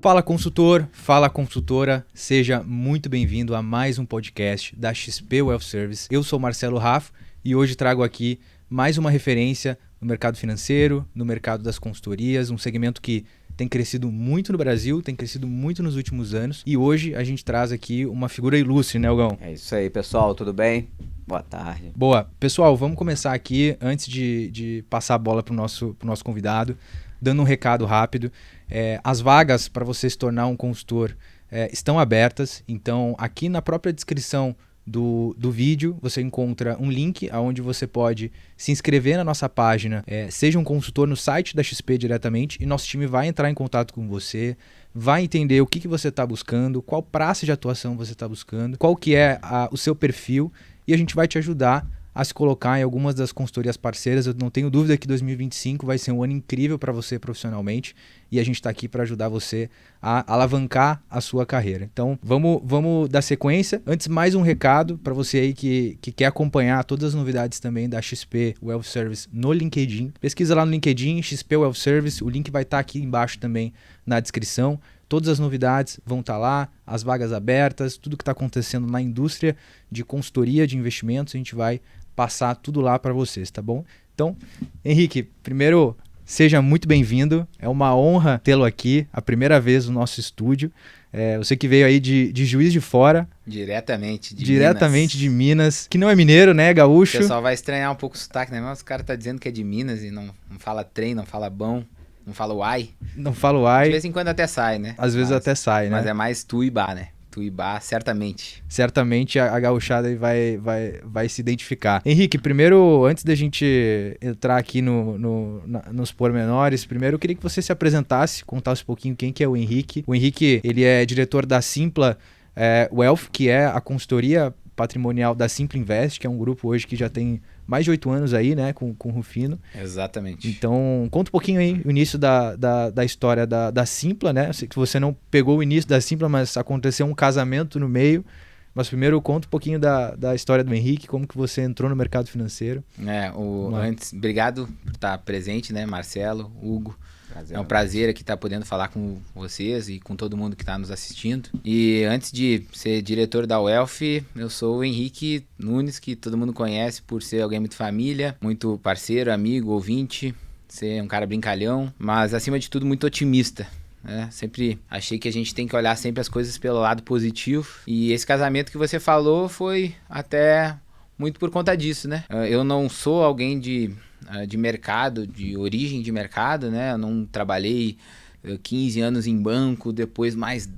Fala consultor, fala consultora, seja muito bem-vindo a mais um podcast da XP Wealth Service. Eu sou Marcelo Raff e hoje trago aqui mais uma referência no mercado financeiro, no mercado das consultorias, um segmento que tem crescido muito no Brasil, tem crescido muito nos últimos anos e hoje a gente traz aqui uma figura ilustre, né, Hugão? É isso aí, pessoal, tudo bem? Boa tarde. Boa. Pessoal, vamos começar aqui, antes de passar a bola para o nosso convidado, dando um recado rápido. As vagas para você se tornar um consultor estão abertas, então aqui na própria descrição do vídeo você encontra um link onde você pode se inscrever na nossa página, seja um consultor no site da XP diretamente, e nosso time vai entrar em contato com você, vai entender o que você está buscando, qual praça de atuação você está buscando, qual que é o seu perfil, e a gente vai te ajudar a se colocar em algumas das consultorias parceiras. Eu não tenho dúvida que 2025 vai ser um ano incrível para você profissionalmente e a gente está aqui para ajudar você a alavancar a sua carreira. Então, vamos dar sequência. Antes, mais um recado para você aí que quer acompanhar todas as novidades também da XP Wealth Service no LinkedIn. Pesquisa lá no LinkedIn, XP Wealth Service, o link vai estar aqui embaixo também na descrição. Todas as novidades vão estar lá, as vagas abertas, tudo que está acontecendo na indústria de consultoria de investimentos, a gente vai passar tudo lá para vocês, tá bom? Então, Henrique, primeiro, seja muito bem-vindo. É uma honra tê-lo aqui, a primeira vez no nosso estúdio. Você que veio aí de Juiz de Fora. Diretamente de Minas. Que não é mineiro, né? Gaúcho. O pessoal vai estranhar um pouco o sotaque, né? Mas o cara tá dizendo que é de Minas e não fala trem, não fala bom, não fala uai. Não fala uai. De vez em quando até sai, né? Às vezes até sai, né? Mas é mais Tuibá, né? Tuibá, certamente. Certamente a gauchada vai se identificar. Henrique, primeiro, antes da gente entrar aqui nos pormenores, primeiro eu queria que você se apresentasse, contasse um pouquinho quem que é o Henrique. O Henrique, ele é diretor da Simpla Wealth, que é a consultoria patrimonial da Simpla Invest, que é um grupo hoje que já tem mais de 8 anos aí, né, com o Rufino. Exatamente. Então, conta um pouquinho aí o início da história da Simpla, né? Sei que você não pegou o início da Simpla, mas aconteceu um casamento no meio. Mas primeiro conta um pouquinho da história do Henrique, como que você entrou no mercado financeiro. Antes, obrigado por estar presente, né, Marcelo, Hugo. Prazer, é um prazer aqui estar podendo falar com vocês e com todo mundo que está nos assistindo. E antes de ser diretor da Wealth, eu sou o Henrique Nunes, que todo mundo conhece por ser alguém muito família, muito parceiro, amigo, ouvinte, ser um cara brincalhão, mas acima de tudo muito otimista. Sempre achei que a gente tem que olhar sempre as coisas pelo lado positivo. E esse casamento que você falou foi até muito por conta disso, né? Eu não sou alguém de mercado, de origem de mercado, né? Eu não trabalhei 15 anos em banco, depois mais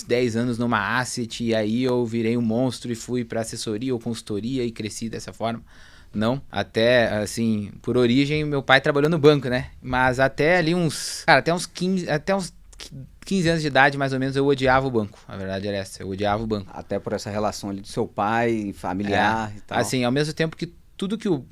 10 anos numa asset, e aí eu virei um monstro e fui para assessoria ou consultoria e cresci dessa forma. Não, até assim, por origem, meu pai trabalhou no banco, né? Mas até ali até uns 15 anos de idade, mais ou menos, eu odiava o banco. A verdade era essa, eu odiava o banco. Até por essa relação ali do seu pai, familiar e tal. Assim, ao mesmo tempo que tudo que eu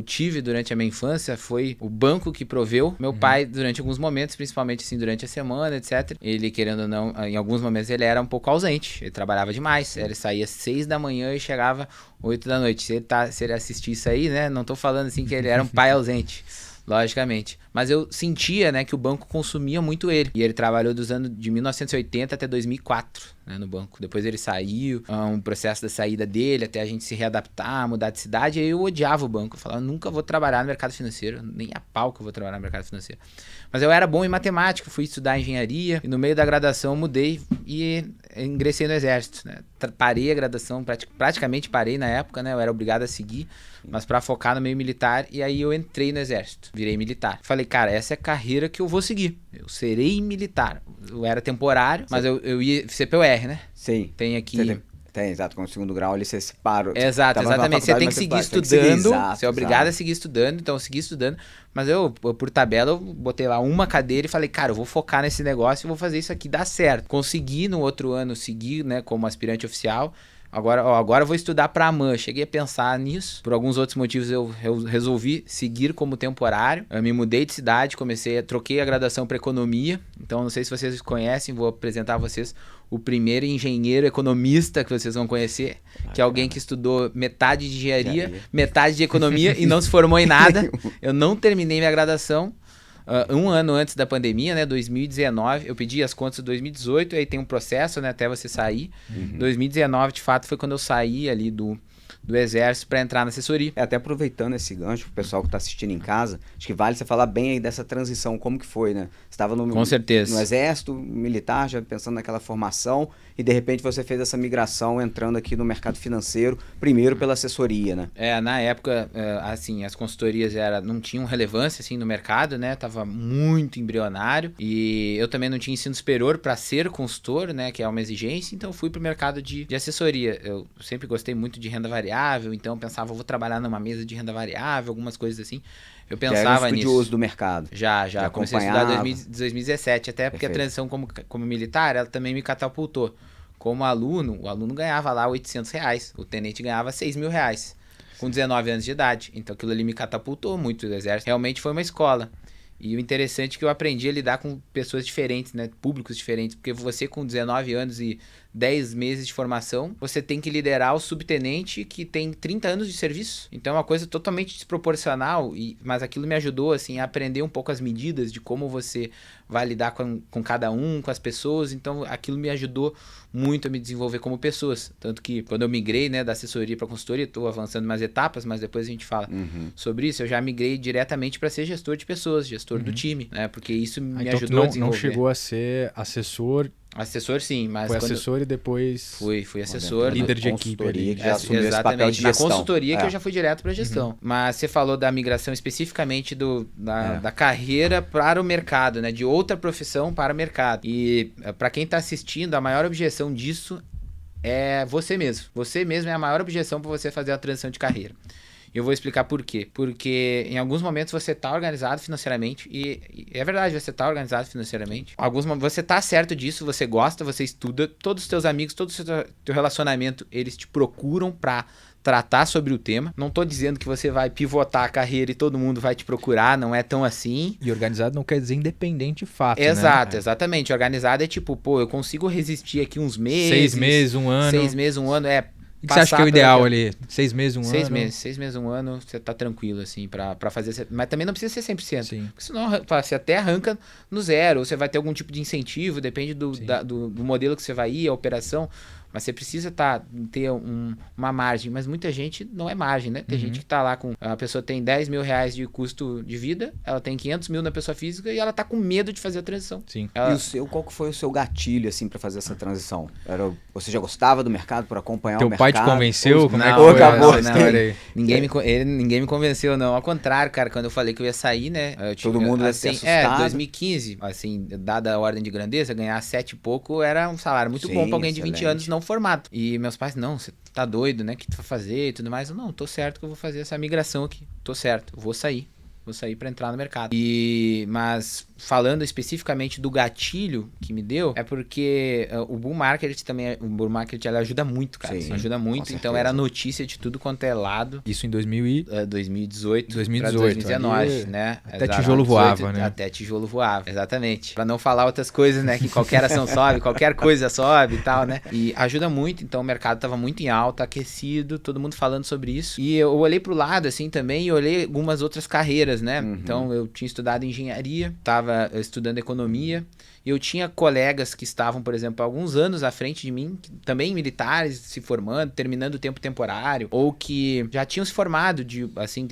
tive durante a minha infância foi o banco que proveu. Meu pai, durante alguns momentos, principalmente assim, durante a semana, etc. Ele, querendo ou não, em alguns momentos ele era um pouco ausente. Ele trabalhava demais. Ele saía às 6 da manhã e chegava 8 da noite. Se ele assistir isso aí, né? Não tô falando assim que ele era um pai ausente. Logicamente. Mas eu sentia, né, que o banco consumia muito ele. E ele trabalhou dos anos de 1980 até 2004, né, no banco. Depois ele saiu, um processo da saída dele, até a gente se readaptar, mudar de cidade. Aí eu odiava o banco. Eu falava, nunca vou trabalhar no mercado financeiro. Nem a pau que eu vou trabalhar no mercado financeiro. Mas eu era bom em matemática, fui estudar engenharia. E no meio da graduação eu mudei e ingressei no exército, né. Parei a graduação, praticamente parei na época, né. Eu era obrigado a seguir, mas para focar no meio militar. E aí eu entrei no exército, virei militar. Falei, cara, essa é a carreira que eu vou seguir. Eu serei militar. Eu era temporário, mas eu ia CPUR, né? Sim. Tem aqui... Tem, exato. Com o segundo grau ele se separou. Exatamente. Você tem que seguir estudando. Você é obrigado a seguir estudando, então eu segui estudando. Mas eu, por tabela, eu botei lá uma cadeira e falei, cara, eu vou focar nesse negócio e vou fazer isso aqui dar certo. Consegui no outro ano seguir, né, como aspirante oficial. Agora eu vou estudar para AMAN. Cheguei a pensar nisso. Por alguns outros motivos eu resolvi seguir como temporário. Eu me mudei de cidade, troquei a graduação para economia. Então não sei se vocês conhecem, vou apresentar a vocês o primeiro engenheiro economista que vocês vão conhecer, que é alguém que estudou metade de engenharia, metade de economia e não se formou em nada. Eu não terminei minha graduação. um ano antes da pandemia, né, 2019, eu pedi as contas de 2018, aí tem um processo, né, até você sair. 2019, de fato, foi quando eu saí ali do Exército para entrar na assessoria. Até aproveitando esse gancho, pro pessoal que está assistindo em casa, acho que vale você falar bem aí dessa transição, como que foi, né? Você estava Com certeza. no Exército, militar, já pensando naquela formação, e de repente você fez essa migração entrando aqui no mercado financeiro, primeiro pela assessoria, né? Na época, assim, as consultorias não tinham relevância, assim, no mercado, né? Tava muito embrionário, e eu também não tinha ensino superior para ser consultor, né? Que é uma exigência, então fui pro mercado de assessoria. Eu sempre gostei muito de renda variável, então eu pensava, vou trabalhar numa mesa de renda variável, algumas coisas assim. Eu pensava nisso. Estudioso do mercado. Já comecei a estudar em 2017, até porque Perfeito. a transição como militar, ela também me catapultou. Como aluno, o aluno ganhava lá R$800, o tenente ganhava R$6.000, com 19 anos de idade. Então aquilo ali me catapultou muito do Exército. Realmente foi uma escola. E o interessante é que eu aprendi a lidar com pessoas diferentes, né? Públicos diferentes, porque você com 19 anos e 10 meses de formação, você tem que liderar o subtenente que tem 30 anos de serviço. Então é uma coisa totalmente desproporcional, mas aquilo me ajudou assim, a aprender um pouco as medidas de como você vai lidar com cada um, com as pessoas. Então aquilo me ajudou muito a me desenvolver como pessoas. Tanto que quando eu migrei, né, da assessoria para consultoria, estou avançando mais etapas, mas depois a gente fala sobre isso. Eu já migrei diretamente para ser gestor de pessoas, gestor do time, né? Porque isso me ajudou a desenvolver. Não chegou a ser assessor. Assessor, sim, mas... Foi assessor e depois... Fui assessor. Líder de equipe ali. Que já assumiu esse papel de gestão. Na consultoria que eu já fui direto para gestão. Mas você falou da migração especificamente da carreira para o mercado, né? De outra profissão para o mercado. E para quem está assistindo, a maior objeção disso é você mesmo. Você mesmo é a maior objeção para você fazer a transição de carreira. Eu vou explicar por quê. Porque em alguns momentos você está organizado financeiramente e é verdade, você está organizado financeiramente. Você está certo disso, você gosta, você estuda, todos os teus amigos, todo o teu relacionamento, eles te procuram para tratar sobre o tema. Não tô dizendo que você vai pivotar a carreira e todo mundo vai te procurar, não é tão assim. E organizado não quer dizer independente de fato, Exato, né? Exatamente. Organizado é tipo, eu consigo resistir aqui uns meses. 6 meses, um ano. 6 meses, um ano, O que você acha que é o ideal ali? 6 meses, um ano? 6 meses, um ano, você tá tranquilo, assim, pra fazer... Mas também não precisa ser 100%. Sim. Porque senão você até arranca no zero, ou você vai ter algum tipo de incentivo, depende do modelo que você vai ir, a operação. Mas você precisa ter uma margem. Mas muita gente não é margem, né? Tem gente que tá lá com... A pessoa tem R$10.000 de custo de vida, ela tem 500 mil na pessoa física e ela tá com medo de fazer a transição. Sim. E qual que foi o seu gatilho, assim, pra fazer essa transição? Você já gostava do mercado, por acompanhar o mercado? Teu pai te convenceu? Como é que foi acabou essa história aí? Ninguém me convenceu, não. Ao contrário, cara, quando eu falei que eu ia sair, né? Todo mundo ia ser assustado. 2015, assim, dada a ordem de grandeza, ganhar 7 e pouco era um salário muito bom pra alguém de 20 anos não formado. E meus pais, não, você tá doido, né? O que tu vai fazer e tudo mais? Eu, não, tô certo que eu vou fazer essa migração aqui. Tô certo, eu vou sair para entrar no mercado. Mas falando especificamente do gatilho que me deu, é porque o bull market também, o bull market ela ajuda muito, cara. Sim, ajuda muito. Então era notícia de tudo quanto é lado. Isso em 2018 para 2019, 2019, né? Até tijolo voava, né? Até tijolo voava, exatamente. Para não falar outras coisas, né? Que qualquer ação sobe, qualquer coisa sobe e tal, né? E ajuda muito. Então o mercado tava muito em alta, aquecido, todo mundo falando sobre isso. E eu olhei pro lado assim também e olhei algumas outras carreiras, né? Então eu tinha estudado engenharia, estava estudando economia, e eu tinha colegas que estavam, por exemplo, alguns anos à frente de mim, também militares, se formando, terminando o tempo temporário, ou que já tinham se formado,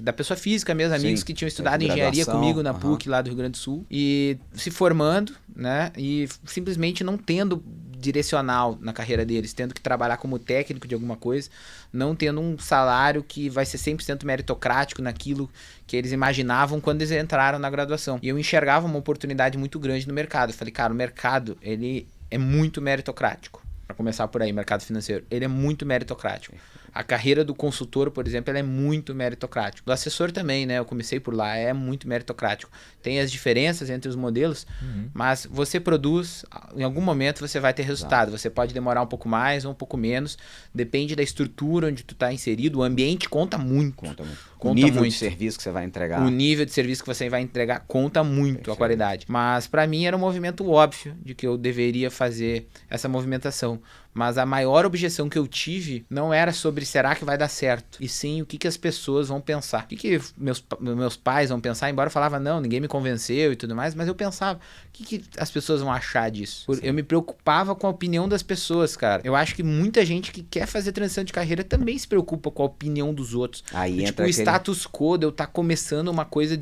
da pessoa física mesmo, amigos que tinham estudado engenharia comigo na PUC lá do Rio Grande do Sul, e se formando, né, e simplesmente não tendo direcional na carreira deles, tendo que trabalhar como técnico de alguma coisa, não tendo um salário que vai ser 100% meritocrático naquilo que eles imaginavam quando eles entraram na graduação. E eu enxergava uma oportunidade muito grande no mercado. Eu falei, cara, o mercado, ele é muito meritocrático. Para começar por aí, mercado financeiro, ele é muito meritocrático. A carreira do consultor, por exemplo, ela é muito meritocrática. Do assessor também, né? Eu comecei por lá, é muito meritocrático. Tem as diferenças entre os modelos, mas você produz, em algum momento você vai ter resultado. Você pode demorar um pouco mais ou um pouco menos, depende da estrutura onde tu está inserido. O ambiente conta muito. O nível de serviço que você vai entregar. O nível de serviço que você vai entregar conta muito, a qualidade. Mas para mim era um movimento óbvio de que eu deveria fazer essa movimentação. Mas a maior objeção que eu tive não era sobre será que vai dar certo, e sim o que as pessoas vão pensar. O que meus pais vão pensar, embora eu falava, não, ninguém me convenceu e tudo mais, mas eu pensava, o que as pessoas vão achar disso? Eu me preocupava com a opinião das pessoas, cara. Eu acho que muita gente que quer fazer transição de carreira também se preocupa com a opinião dos outros. Aí tipo, entra o aquele... status quo de eu estar começando uma coisa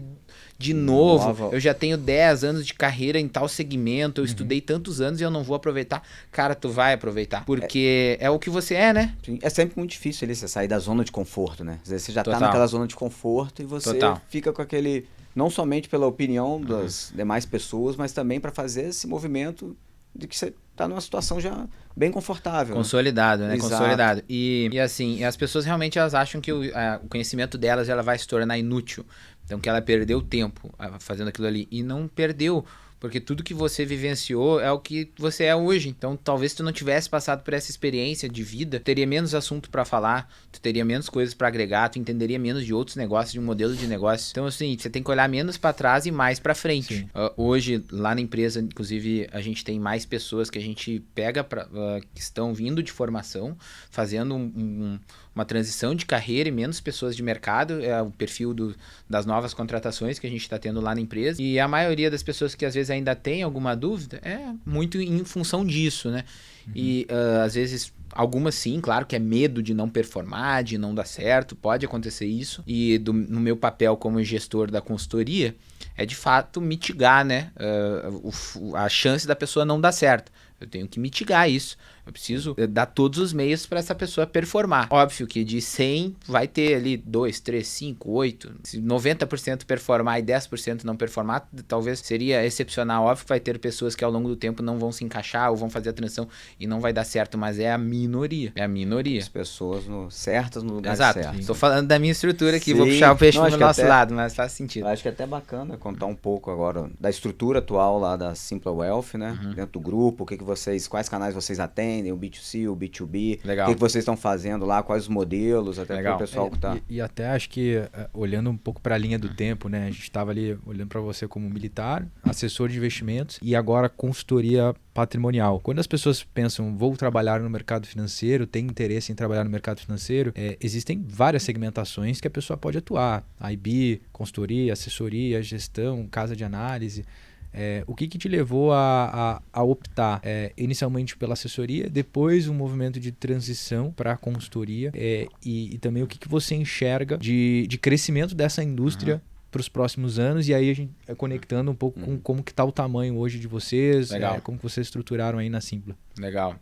de novo, eu já tenho 10 anos de carreira em tal segmento, eu estudei tantos anos e eu não vou aproveitar. Cara, tu vai aproveitar, porque é o que você é, né? Sim, é sempre muito difícil ali você sair da zona de conforto, né? Às vezes você já Total. tá naquela zona de conforto e você Total. fica com aquele... Não somente pela opinião das demais pessoas, mas também para fazer esse movimento de que você tá numa situação já bem confortável. Consolidado, né? Exato. Consolidado. E assim, as pessoas realmente elas acham que o conhecimento delas ela vai se tornar inútil. Então que ela perdeu tempo fazendo aquilo ali. E não perdeu, porque tudo que você vivenciou é o que você é hoje. Então talvez se tu não tivesse passado por essa experiência de vida, tu teria menos assunto pra falar, tu teria menos coisas pra agregar, tu entenderia menos de outros negócios, de um modelo de negócio. Então assim, você tem que olhar menos pra trás e mais pra frente. Hoje, lá na empresa, inclusive, a gente tem mais pessoas que a gente pega que estão vindo de formação, fazendo uma transição de carreira e menos pessoas de mercado, é o perfil das novas contratações que a gente está tendo lá na empresa. E a maioria das pessoas que às vezes ainda tem alguma dúvida é muito em função disso, né? E às vezes algumas sim, claro que é medo de não performar, de não dar certo, pode acontecer isso. E no meu papel como gestor da consultoria, é de fato mitigar, né, a chance da pessoa não dar certo. Eu tenho que mitigar isso. Eu preciso dar todos os meios para essa pessoa performar. Óbvio que de 100 vai ter ali 2, 3, 5, 8. Se 90% performar e 10% não performar, talvez seria excepcional. Óbvio que vai ter pessoas que ao longo do tempo não vão se encaixar ou vão fazer a transição e não vai dar certo, mas é a minoria. É a minoria. As pessoas certas no lugar Exato. certo. Estou falando da minha estrutura aqui, Sim. vou puxar o peixe Não, pro nosso lado, mas faz sentido. Eu acho que é até bacana contar um pouco agora da estrutura atual lá da Simpla Wealth, né? Dentro do grupo, quais canais vocês atendem, o B2C, o B2B, Legal. o que vocês estão fazendo lá, quais os modelos, até para o pessoal que tá... E até acho que, olhando um pouco para a linha do tempo, né? A gente estava ali olhando para você como militar, assessor de investimentos e agora consultoria patrimonial. Quando as pessoas pensam, vou trabalhar no mercado financeiro, tem interesse em trabalhar no mercado financeiro, existem várias segmentações que a pessoa pode atuar. IB, consultoria, assessoria, gestão, casa de análise. O que te levou a optar inicialmente pela assessoria, depois um movimento de transição para a consultoria e também o que você enxerga de crescimento dessa indústria para os próximos anos, e aí a gente conectando um pouco com como que está o tamanho hoje de vocês, como que vocês estruturaram aí na Simpla. Legal.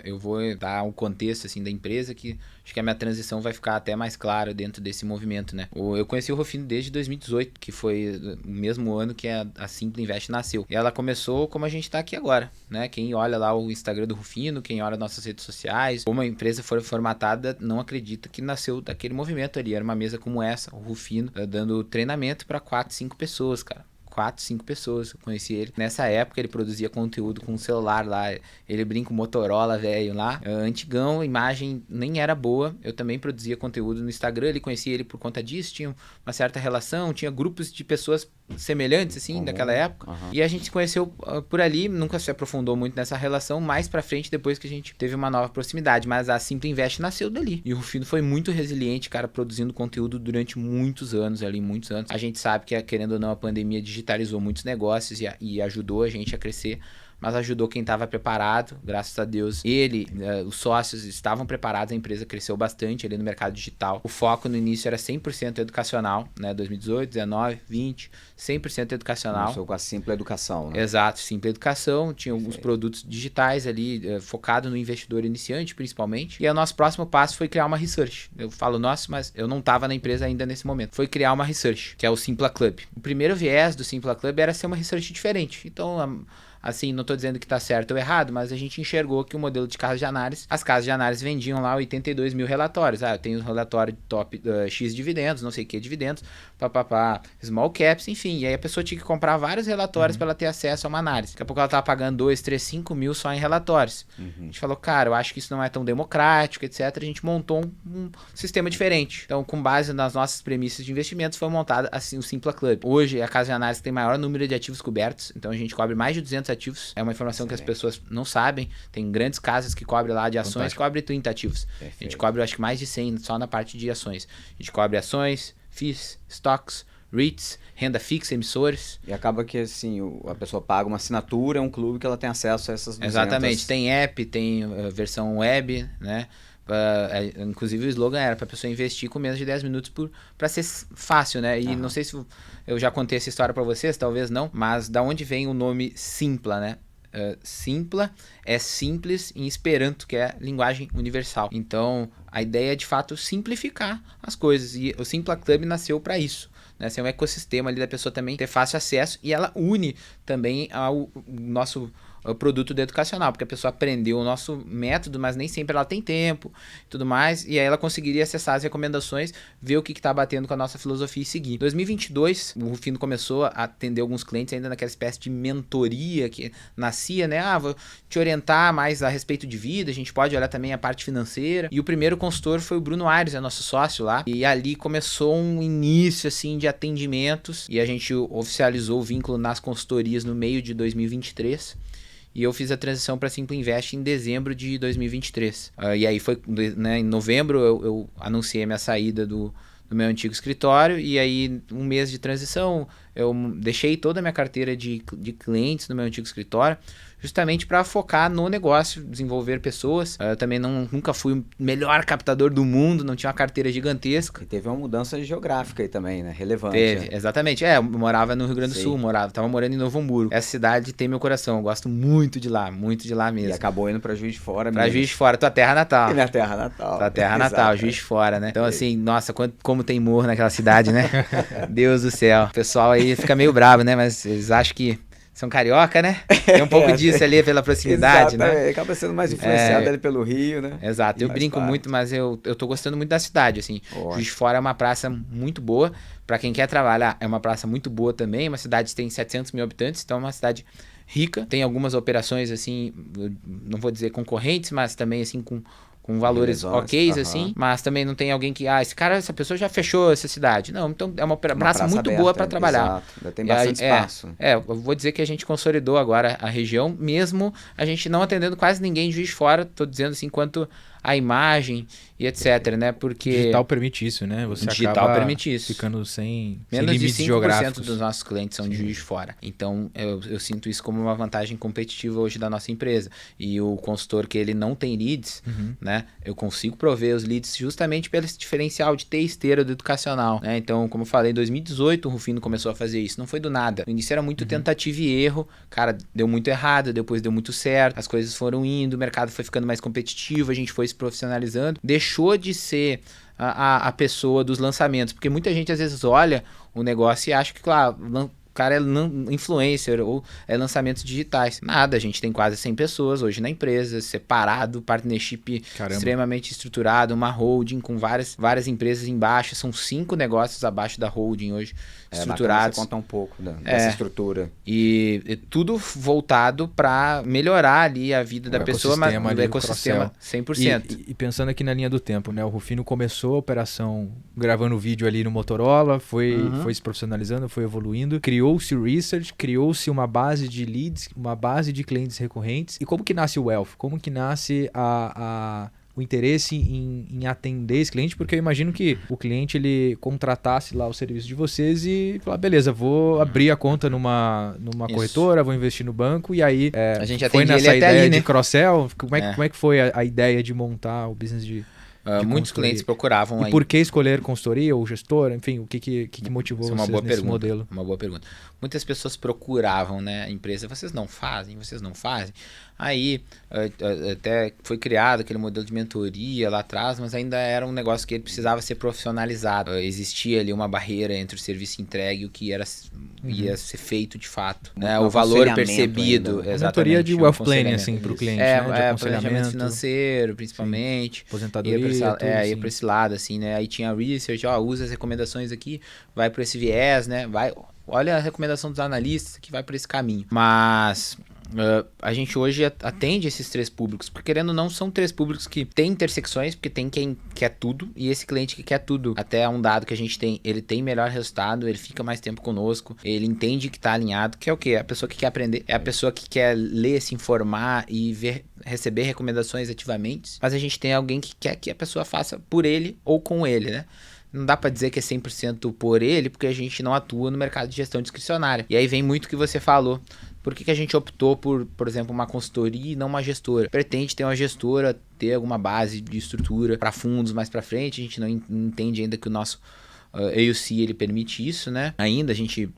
Eu vou dar um contexto assim, da empresa que acho que a minha transição vai ficar até mais clara dentro desse movimento, né? Eu conheci o Rufino desde 2018, que foi o mesmo ano que a Simpla Invest nasceu. E ela começou como a gente está aqui agora, né? Quem olha lá o Instagram do Rufino, quem olha nossas redes sociais, como a empresa foi formatada, não acredita que nasceu daquele movimento ali. Era uma mesa como essa, o Rufino dando treinamento para 4, 5 pessoas, cara. 4, 5 pessoas, eu conheci ele. Nessa época ele produzia conteúdo com um celular lá, ele brinca o Motorola velho lá, antigão, a imagem nem era boa, eu também produzia conteúdo no Instagram, ele conhecia ele por conta disso, tinha uma certa relação, tinha grupos de pessoas semelhantes assim, daquela época, e a gente se conheceu por ali, nunca se aprofundou muito nessa relação, mais pra frente depois que a gente teve uma nova proximidade, mas a Simpla Invest nasceu dali, e o Rufino foi muito resiliente, cara, produzindo conteúdo durante muitos anos ali, muitos anos. A gente sabe que, querendo ou não, a pandemia digitalizou muitos negócios e ajudou a gente a crescer, mas ajudou quem estava preparado, graças a Deus. Os sócios estavam preparados, a empresa cresceu bastante ali no mercado digital. O foco no início era 100% educacional, né? 2018, 19, 20, 100% educacional. Começou com a Simpla Educação, né? Exato, Simpla Educação, tinha os produtos digitais ali, focado no investidor iniciante, principalmente. E o nosso próximo passo foi criar uma research. Eu falo nosso, mas eu não estava na empresa ainda nesse momento. Foi criar uma research, que é o Simpla Club. O primeiro viés do Simpla Club era ser uma research diferente. Então, assim, não estou dizendo que está certo ou errado, mas a gente enxergou que o modelo de casa de análise, as casas de análise vendiam lá 82 mil relatórios. Eu tenho um relatório de top X dividendos, não sei o que dividendos, small caps, enfim. E aí a pessoa tinha que comprar vários relatórios para ela ter acesso a uma análise. Daqui a pouco ela estava pagando 2, 3, 5 mil só em relatórios. A gente falou, cara, eu acho que isso não é tão democrático, etc. A gente montou um sistema diferente. Então, com base nas nossas premissas de investimentos, foi montado assim o Simpla Club. Hoje, a casa de análise tem maior número de ativos cobertos, então a gente cobre mais de 200 ativos É uma informação que as pessoas não sabem. Tem grandes casas que cobrem lá de ações, Fantástico. cobre 30 ativos. Perfeito. A gente cobre, acho que mais de 100 só na parte de ações. A gente cobre ações, FIIs, stocks, REITs, renda fixa, emissores. E acaba que, assim, a pessoa paga uma assinatura, é um clube que ela tem acesso a essas 200... Exatamente. Tem app, tem versão web, né? Inclusive o slogan era para a pessoa investir com menos de 10 minutos para ser fácil, né? E não sei se eu já contei essa história para vocês, talvez não, mas da onde vem o nome Simpla, né? Simpla é simples em Esperanto, que é linguagem universal. Então, a ideia é de fato simplificar as coisas e o Simpla Club nasceu para isso. Né? Ser um ecossistema ali da pessoa também ter fácil acesso e ela une também ao nosso produto do educacional, porque a pessoa aprendeu o nosso método, mas nem sempre ela tem tempo e tudo mais, e aí ela conseguiria acessar as recomendações, ver o que está batendo com a nossa filosofia e seguir. Em 2022, o Rufino começou a atender alguns clientes ainda naquela espécie de mentoria que nascia, né? Vou te orientar mais a respeito de vida, a gente pode olhar também a parte financeira, e o primeiro consultor foi o Bruno Aires, nosso sócio lá, e ali começou um início, assim, de atendimentos, e a gente oficializou o vínculo nas consultorias no meio de 2023, e eu fiz a transição para Simpla Invest em dezembro de 2023. E aí foi, né, em novembro eu anunciei a minha saída do meu antigo escritório, e aí um mês de transição eu deixei toda a minha carteira de clientes no meu antigo escritório, justamente para focar no negócio, desenvolver pessoas. Eu também nunca fui o melhor captador do mundo, não tinha uma carteira gigantesca. E teve uma mudança geográfica aí também, né? Relevante. Teve, né? exatamente. Eu morava no Rio Grande do Sul, tava morando em Novo Hamburgo. Essa cidade tem meu coração, eu gosto muito de lá mesmo. E acabou indo pra Juiz de Fora mesmo. Pra Juiz de Fora, tua terra natal. Minha terra natal. Tua terra natal, Juiz de Fora, né? Então assim, nossa, como tem morro naquela cidade, né? Deus do céu. O pessoal aí fica meio bravo, né? Mas eles acham que são carioca, né? Tem um pouco disso ali pela proximidade, né? Acaba sendo mais influenciado ali pelo Rio, né? Exato, eu brinco muito, mas eu tô gostando muito da cidade, assim. Juiz de Fora é uma praça muito boa, pra quem quer trabalhar é uma praça muito boa também, uma cidade que tem 700 mil habitantes, então é uma cidade rica, tem algumas operações, assim, não vou dizer concorrentes, mas também, assim, com valores ok, assim, mas também não tem alguém que, essa pessoa já fechou essa cidade. Não, então é uma praça muito aberta, boa para trabalhar. Exato, ainda tem bastante espaço. Eu vou dizer que a gente consolidou agora a região, mesmo a gente não atendendo quase ninguém de Juiz de Fora, tô dizendo assim, quanto a imagem e etc, né? Porque digital permite isso, né? Você digital acaba permite isso. ficando sem menos limites de 5% geográficos. dos nossos clientes são de Juiz de Fora. Então, eu sinto isso como uma vantagem competitiva hoje da nossa empresa. E o consultor que ele não tem leads, né? Eu consigo prover os leads justamente pelo esse diferencial de ter esteira do educacional, né? Então, como eu falei, em 2018 o Rufino começou a fazer isso. Não foi do nada. No início era muito tentativa e erro. Cara, deu muito errado, depois deu muito certo. As coisas foram indo, o mercado foi ficando mais competitivo, a gente foi se profissionalizando. Deixou de ser a pessoa dos lançamentos, porque muita gente às vezes olha o negócio e acha que, claro, o cara é influencer ou é lançamentos digitais. Nada, a gente tem quase 100 pessoas hoje na empresa, separado, partnership extremamente estruturado, uma holding com várias empresas embaixo, são 5 negócios abaixo da holding hoje, estruturados. Você conta um pouco dessa estrutura. E tudo voltado para melhorar ali a vida da pessoa, mas no ecossistema 100%. E pensando aqui na linha do tempo, né? O Rufino começou a operação gravando vídeo ali no Motorola, foi se profissionalizando, foi evoluindo, criou-se o research, criou-se uma base de leads, uma base de clientes recorrentes. E como que nasce o Wealth? Como que nasce o interesse em atender esse cliente? Porque eu imagino que o cliente ele contratasse lá o serviço de vocês e falar, beleza, vou abrir a conta numa corretora, vou investir no banco, e aí a gente foi nessa ele ideia ali, né? de cross-sell? Como é que foi a ideia de montar o business de muitos clientes procuravam aí. E por que escolher consultoria ou gestor? Enfim, o que motivou vocês nesse modelo? Uma boa pergunta. Muitas pessoas procuravam, né, a empresa, vocês não fazem. Aí até foi criado aquele modelo de mentoria lá atrás, mas ainda era um negócio que ele precisava ser profissionalizado. Existia ali uma barreira entre o serviço entregue e o que ia ser feito de fato. Né? O valor percebido. Exatamente. Uma mentoria de wealth planning assim, para o cliente, né? De planejamento financeiro, principalmente. Sim. Aposentadoria. Ia para esse lado, assim, né? Aí tinha research, usa as recomendações aqui, vai para esse viés, né? Olha a recomendação dos analistas que vai para esse caminho. Mas A gente hoje atende esses 3 públicos, porque querendo ou não, são 3 públicos que têm intersecções, porque tem quem quer tudo, e esse cliente que quer tudo, até um dado que a gente tem, ele tem melhor resultado, ele fica mais tempo conosco, ele entende que tá alinhado, que é o quê? É a pessoa que quer aprender, é a pessoa que quer ler, se informar e receber recomendações ativamente, mas a gente tem alguém que quer que a pessoa faça por ele ou com ele, né? Não dá pra dizer que é 100% por ele, porque a gente não atua no mercado de gestão discricionária. E aí vem muito o que você falou. Por que a gente optou por exemplo, uma consultoria e não uma gestora? Pretende ter uma gestora, ter alguma base de estrutura para fundos mais para frente. A gente não entende ainda que o nosso AUC ele permite isso, né? Ainda a gente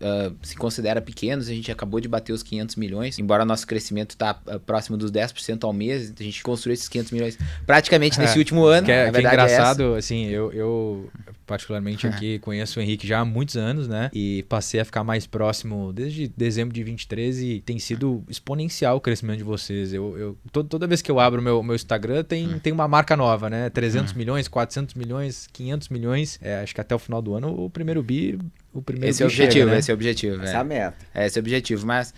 se considera pequenos, a gente acabou de bater os 500 milhões, embora nosso crescimento está próximo dos 10% ao mês, a gente construiu esses 500 milhões praticamente nesse último ano. Que é engraçado, é assim, eu particularmente aqui conheço o Henrique já há muitos anos, né? E passei a ficar mais próximo desde dezembro de 23 e tem sido exponencial o crescimento de vocês. Toda vez que eu abro meu Instagram tem uma marca nova, né? 300 milhões, 400 milhões, 500 milhões. Acho que até o final do ano o primeiro bi... Esse é o objetivo, chega, né? Esse é o objetivo. Essa é a meta. Esse é o objetivo, mas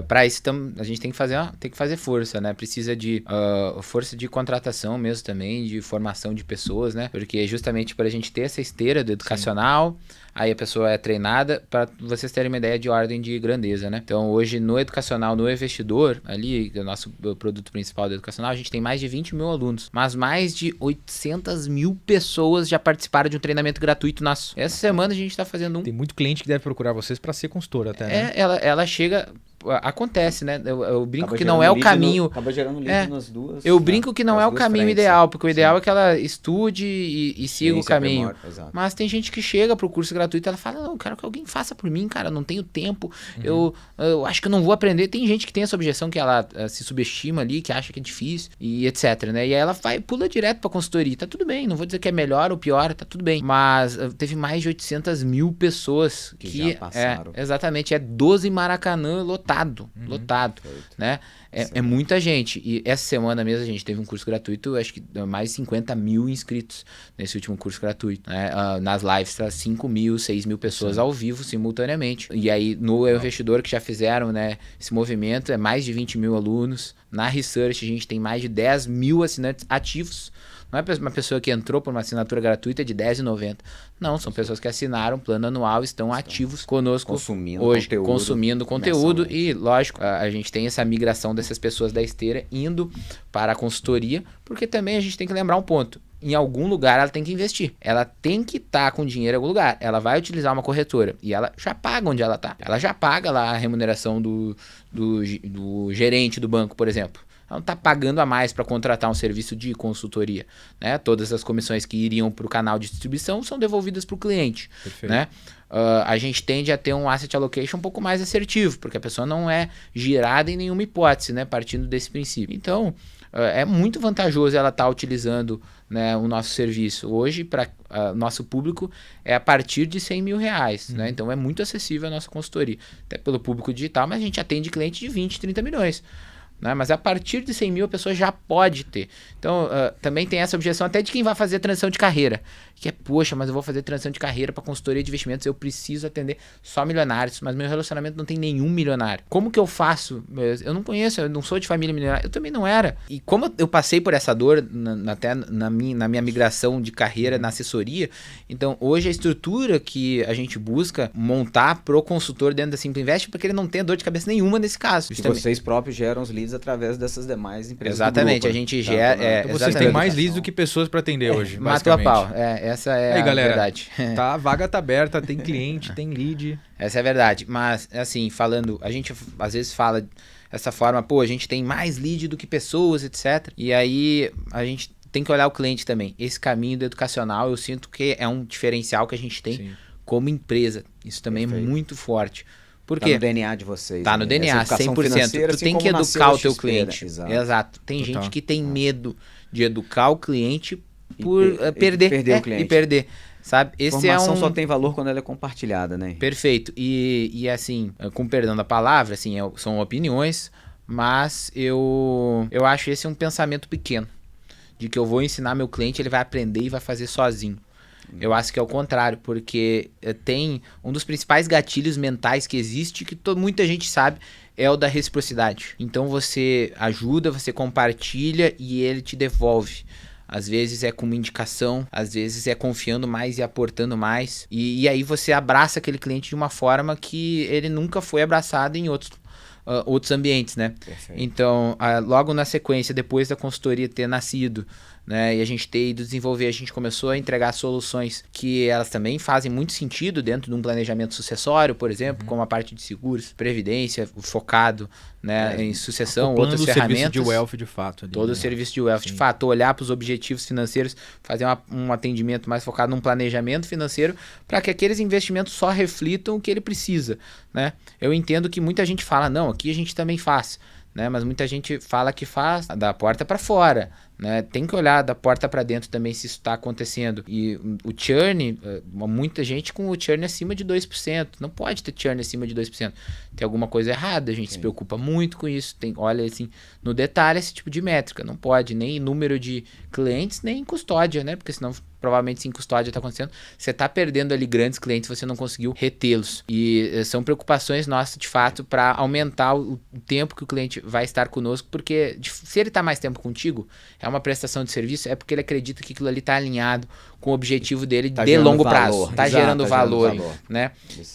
para isso a gente tem que fazer força, né? Precisa de força de contratação mesmo também, de formação de pessoas, né? Porque justamente para a gente ter essa esteira do educacional, aí a pessoa é treinada, para vocês terem uma ideia de ordem de grandeza, né? Então hoje no educacional, no investidor, ali, o nosso produto principal do educacional, a gente tem mais de 20 mil alunos, mas mais de 800 mil pessoas já participaram de um treinamento gratuito nosso. Essa semana a gente está fazendo Tem muito cliente que deve procurar vocês para ser consultor até, né? Ela chega... Acontece, né? Eu brinco que não é o caminho... Acaba gerando lead nas duas. Eu brinco que não é o caminho ideal, porque o ideal é que ela estude e siga o caminho. Mas tem gente que chega pro curso gratuito e ela fala, não, eu quero que alguém faça por mim, cara, não tenho tempo, eu acho que eu não vou aprender. Tem gente que tem essa objeção que ela se subestima ali, que acha que é difícil e etc, né? E aí ela pula direto pra consultoria. Tá tudo bem, não vou dizer que é melhor ou pior, tá tudo bem. Mas teve mais de 800 mil pessoas que já passaram. Exatamente, 12 Maracanã lotado, né? É muita gente. E essa semana mesmo a gente teve um curso gratuito, acho que mais de 50 mil inscritos nesse último curso gratuito, né? Nas lives, 5 mil, 6 mil pessoas ao vivo, simultaneamente. E aí, no investidor que já fizeram, né, esse movimento, é mais de 20 mil alunos. Na Research, a gente tem mais de 10 mil assinantes ativos. Não é uma pessoa que entrou por uma assinatura gratuita de R$10,90. Não, são pessoas que assinaram plano anual e estão ativos conosco consumindo conteúdo. E, lógico, a gente tem essa migração dessas pessoas da esteira indo para a consultoria, porque também a gente tem que lembrar um ponto. Em algum lugar ela tem que investir. Ela tem que estar com dinheiro em algum lugar. Ela vai utilizar uma corretora e ela já paga onde ela está. Ela já paga lá a remuneração do gerente do banco, por exemplo. Ela não está pagando a mais para contratar um serviço de consultoria, né? Todas as comissões que iriam para o canal de distribuição são devolvidas para o cliente, né? A gente tende a ter um asset allocation um pouco mais assertivo, porque a pessoa não é girada em nenhuma hipótese, né? Partindo desse princípio. Então, é muito vantajoso ela estar utilizando, né, o nosso serviço. Hoje, para nosso público, é a partir de R$100 mil, né? Então, é muito acessível a nossa consultoria. Até pelo público digital, mas a gente atende cliente de 20, 30 milhões. Né? Mas a partir de 100 mil a pessoa já pode ter. Então, também tem essa objeção até de quem vai fazer transição de carreira. Que é, poxa, mas eu vou fazer transição de carreira para consultoria de investimentos, eu preciso atender só milionários, mas meu relacionamento não tem nenhum milionário. Como que eu faço? Eu não conheço, eu não sou de família milionária, eu também não era. E como eu passei por essa dor, até na minha migração de carreira na assessoria, então hoje a estrutura que a gente busca montar pro consultor dentro da Simple Invest, porque ele não tem dor de cabeça nenhuma nesse caso. E vocês próprios geram os leads através dessas demais empresas. Exatamente, do grupo, a gente gera. Então vocês têm mais leads do que pessoas para atender hoje. Matou a pau. Essa é a verdade. A vaga tá aberta, tem cliente, tem lead. Essa é a verdade. Mas, assim, falando, a gente às vezes fala dessa forma, pô, a gente tem mais lead do que pessoas, etc. E aí a gente tem que olhar o cliente também. Esse caminho do educacional, eu sinto que é um diferencial que a gente tem como empresa. Isso também é muito forte. Por quê? Tá no DNA de vocês. Tá no DNA, 100%. Tu tem que educar o teu cliente. Exato. Tem gente que tem medo de educar o cliente por perder o cliente. E perder. Sabe? Informação só tem valor quando ela é compartilhada, né? Perfeito. E assim, com perdão da palavra, assim, são opiniões, mas eu acho esse um pensamento pequeno. De que eu vou ensinar meu cliente, ele vai aprender e vai fazer sozinho. Eu acho que é o contrário, porque tem um dos principais gatilhos mentais que existe, que muita gente sabe, é o da reciprocidade. Então você ajuda, você compartilha e ele te devolve. Às vezes é com uma indicação, às vezes é confiando mais e aportando mais. E aí você abraça aquele cliente de uma forma que ele nunca foi abraçado em outros ambientes, né? Perfeito. Então, logo na sequência, depois da consultoria ter nascido, né, e a gente ter ido desenvolver, a gente começou a entregar soluções que elas também fazem muito sentido dentro de um planejamento sucessório, por exemplo, como a parte de seguros, previdência, focado, né, em sucessão, outras ferramentas. Serviço de wealth de fato. Ali, todo né? o serviço de wealth, de fato, olhar para os objetivos financeiros, fazer um atendimento mais focado num planejamento financeiro para que aqueles investimentos só reflitam o que ele precisa, né? Eu entendo que muita gente fala, não, aqui a gente também faz, né? Mas muita gente fala que faz da porta para fora, né? Tem que olhar da porta para dentro também se isso está acontecendo. E o churn, muita gente com o churn acima de 2%. Não pode ter churn acima de 2%. Tem alguma coisa errada, a gente se preocupa muito com isso. Olha assim, no detalhe esse tipo de métrica. Não pode nem número de clientes, nem custódia, né? Porque senão provavelmente sim custódia está acontecendo. Você está perdendo ali grandes clientes, você não conseguiu retê-los. E são preocupações nossas, de fato, para aumentar o tempo que o cliente vai estar conosco, porque se ele está mais tempo contigo, é uma prestação de serviço, é porque ele acredita que aquilo ali está alinhado com o objetivo dele de longo prazo. Está gerando valor, né?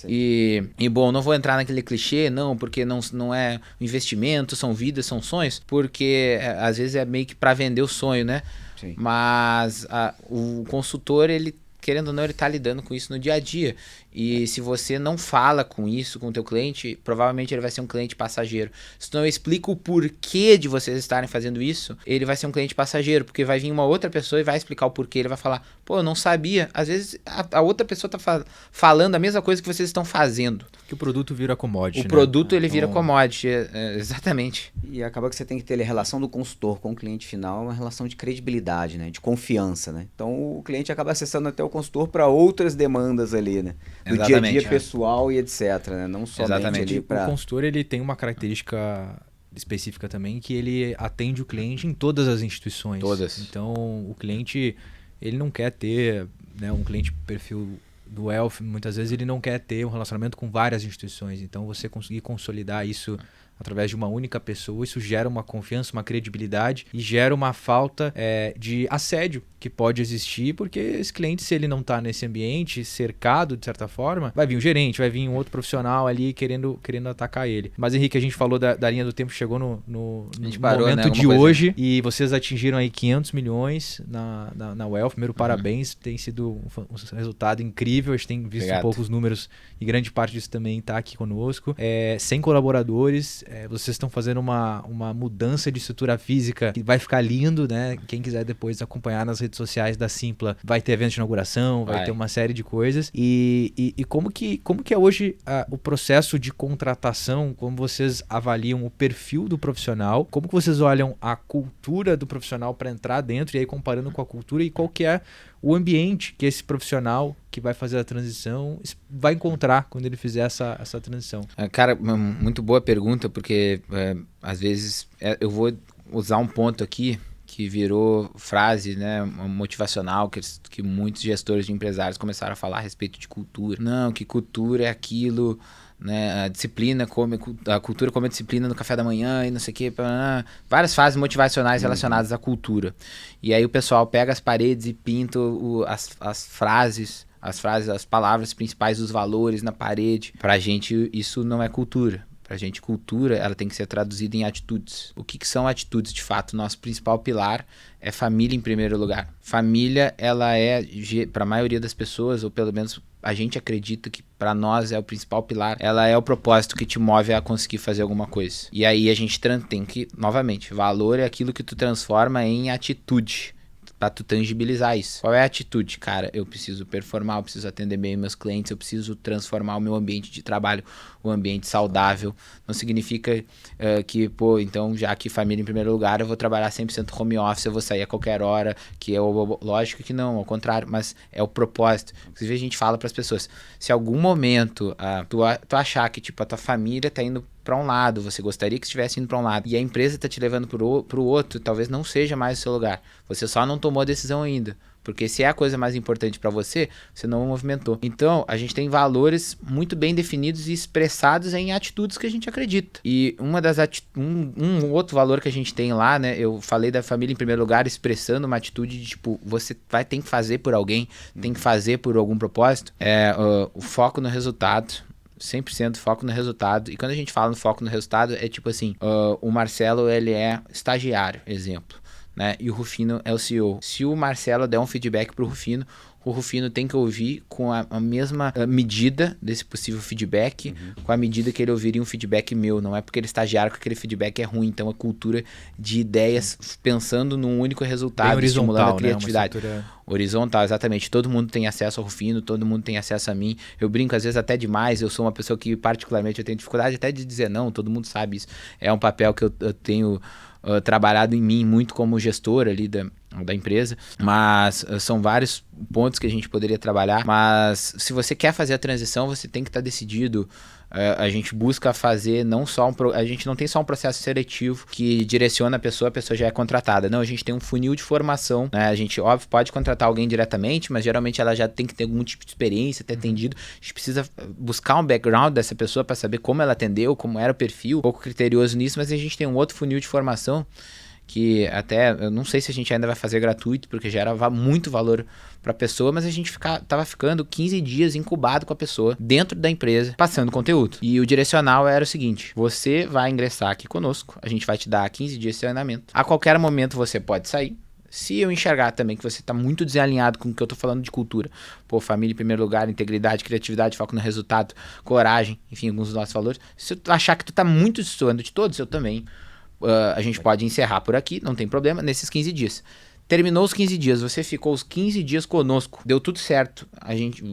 E bom, não vou entrar naquele clichê, não, porque não é investimento, são vidas, são sonhos, porque às vezes é meio que para vender o sonho, né? Sim. Mas o consultor, ele, querendo ou não, ele está lidando com isso no dia a dia. E se você não fala com isso com o teu cliente, provavelmente ele vai ser um cliente passageiro. Se não explica o porquê de vocês estarem fazendo isso, ele vai ser um cliente passageiro, porque vai vir uma outra pessoa e vai explicar o porquê. Ele vai falar, pô, eu não sabia. Às vezes a outra pessoa está falando a mesma coisa que vocês estão fazendo. Que o produto vira commodity, O produto, ele vira commodity, exatamente. E acaba que você tem que ter a relação do consultor com o cliente final, uma relação de credibilidade, né? De confiança, né? Então o cliente acaba acessando até o consultor para outras demandas ali, né? Do dia a dia pessoal e etc, né? Não somente ali para... O consultor, ele tem uma característica específica também, que ele atende o cliente em todas as instituições. Todas. Então, o cliente, ele não quer ter, né, um cliente perfil do wealth, muitas vezes ele não quer ter um relacionamento com várias instituições. Então, você conseguir consolidar isso através de uma única pessoa, isso gera uma confiança, uma credibilidade e gera uma falta de assédio que pode existir, porque esse cliente, se ele não está nesse ambiente cercado, de certa forma, vai vir um gerente, vai vir um outro profissional ali querendo atacar ele. Mas, Henrique, a gente falou da linha do tempo, chegou no momento de hoje, e vocês atingiram aí 500 milhões na Wealth. Primeiro, parabéns, tem sido um resultado incrível, a gente tem visto um pouco os números e grande parte disso também está aqui conosco. 100 colaboradores, vocês estão fazendo uma mudança de estrutura física que vai ficar lindo, né? Quem quiser depois acompanhar nas redes sociais da Simpla, vai ter evento de inauguração, vai ter uma série de coisas. E como que é hoje o processo de contratação, como vocês avaliam o perfil do profissional, como que vocês olham a cultura do profissional para entrar dentro, e aí comparando com a cultura, e qual que é o ambiente que esse profissional que vai fazer a transição vai encontrar quando ele fizer essa transição? Cara, muito boa pergunta, porque às vezes eu vou usar um ponto aqui que virou frase, né, motivacional, que muitos gestores de empresários começaram a falar a respeito de cultura. Não, que cultura é aquilo, né, a cultura come a disciplina no café da manhã e não sei o que, várias frases motivacionais relacionadas à cultura. E aí o pessoal pega as paredes e pinta as palavras principais dos valores na parede. Pra gente isso não é cultura. Pra gente, cultura, ela tem que ser traduzida em atitudes. O que são atitudes, de fato? Nosso principal pilar é família em primeiro lugar. Família, ela é, para a maioria das pessoas, ou pelo menos a gente acredita que para nós é o principal pilar, ela é o propósito que te move a conseguir fazer alguma coisa. E aí a gente tem que, novamente, valor é aquilo que tu transforma em atitude, para tu tangibilizar isso. Qual é a atitude? Cara, eu preciso performar, eu preciso atender bem meus clientes, eu preciso transformar o meu ambiente de trabalho, um ambiente saudável. Não significa que, então, já que família em primeiro lugar, eu vou trabalhar 100% home office, eu vou sair a qualquer hora, lógico que não, ao contrário, mas é o propósito. Inclusive, a gente fala para as pessoas, se algum momento tu achar que, tipo, a tua família tá indo para um lado, você gostaria que estivesse indo para um lado, e a empresa está te levando para o outro, talvez não seja mais o seu lugar. Você só não tomou a decisão ainda. Porque se é a coisa mais importante para você, você não movimentou. Então, a gente tem valores muito bem definidos e expressados em atitudes que a gente acredita. E um outro valor que a gente tem lá, né? Eu falei da família em primeiro lugar, expressando uma atitude de tipo, você tem que fazer por alguém, tem que fazer por algum propósito. O foco no resultado. 100% foco no resultado. E quando a gente fala no foco no resultado, é tipo assim, o Marcelo, ele é estagiário, exemplo. Né? E o Rufino é o CEO. Se o Marcelo der um feedback pro Rufino, o Rufino tem que ouvir com a mesma medida desse possível feedback, com a medida que ele ouviria um feedback meu. Não é porque ele é estagiário que aquele feedback é ruim. Então, a cultura de ideias pensando num único resultado, estimulando a criatividade. Né? Horizontal, exatamente. Todo mundo tem acesso ao Rufino, todo mundo tem acesso a mim. Eu brinco, às vezes, até demais. Eu sou uma pessoa que, particularmente, eu tenho dificuldade até de dizer não. Todo mundo sabe isso. É um papel que eu tenho trabalhado em mim muito como gestor ali da empresa, mas são vários pontos que a gente poderia trabalhar, mas se você quer fazer a transição, você tem que estar decidido. A gente busca fazer a gente não tem só um processo seletivo que direciona a pessoa já é contratada. Não, a gente tem um funil de formação, né? A gente, óbvio, pode contratar alguém diretamente, mas geralmente ela já tem que ter algum tipo de experiência, ter atendido. A gente precisa buscar um background dessa pessoa para saber como ela atendeu, como era o perfil, um pouco criterioso nisso, mas a gente tem um outro funil de formação que até, eu não sei se a gente ainda vai fazer gratuito, porque gera muito valor para a pessoa, mas a gente tava ficando 15 dias incubado com a pessoa dentro da empresa, passando conteúdo. E o direcional era o seguinte: você vai ingressar aqui conosco, a gente vai te dar 15 dias de treinamento. A qualquer momento você pode sair. Se eu enxergar também que você está muito desalinhado com o que eu tô falando de cultura, família em primeiro lugar, integridade, criatividade, foco no resultado, coragem, enfim, alguns dos nossos valores. Se eu achar que tu tá muito destoando de todos, eu também... a gente pode encerrar por aqui, não tem problema, nesses 15 dias. Terminou os 15 dias, você ficou os 15 dias conosco, deu tudo certo.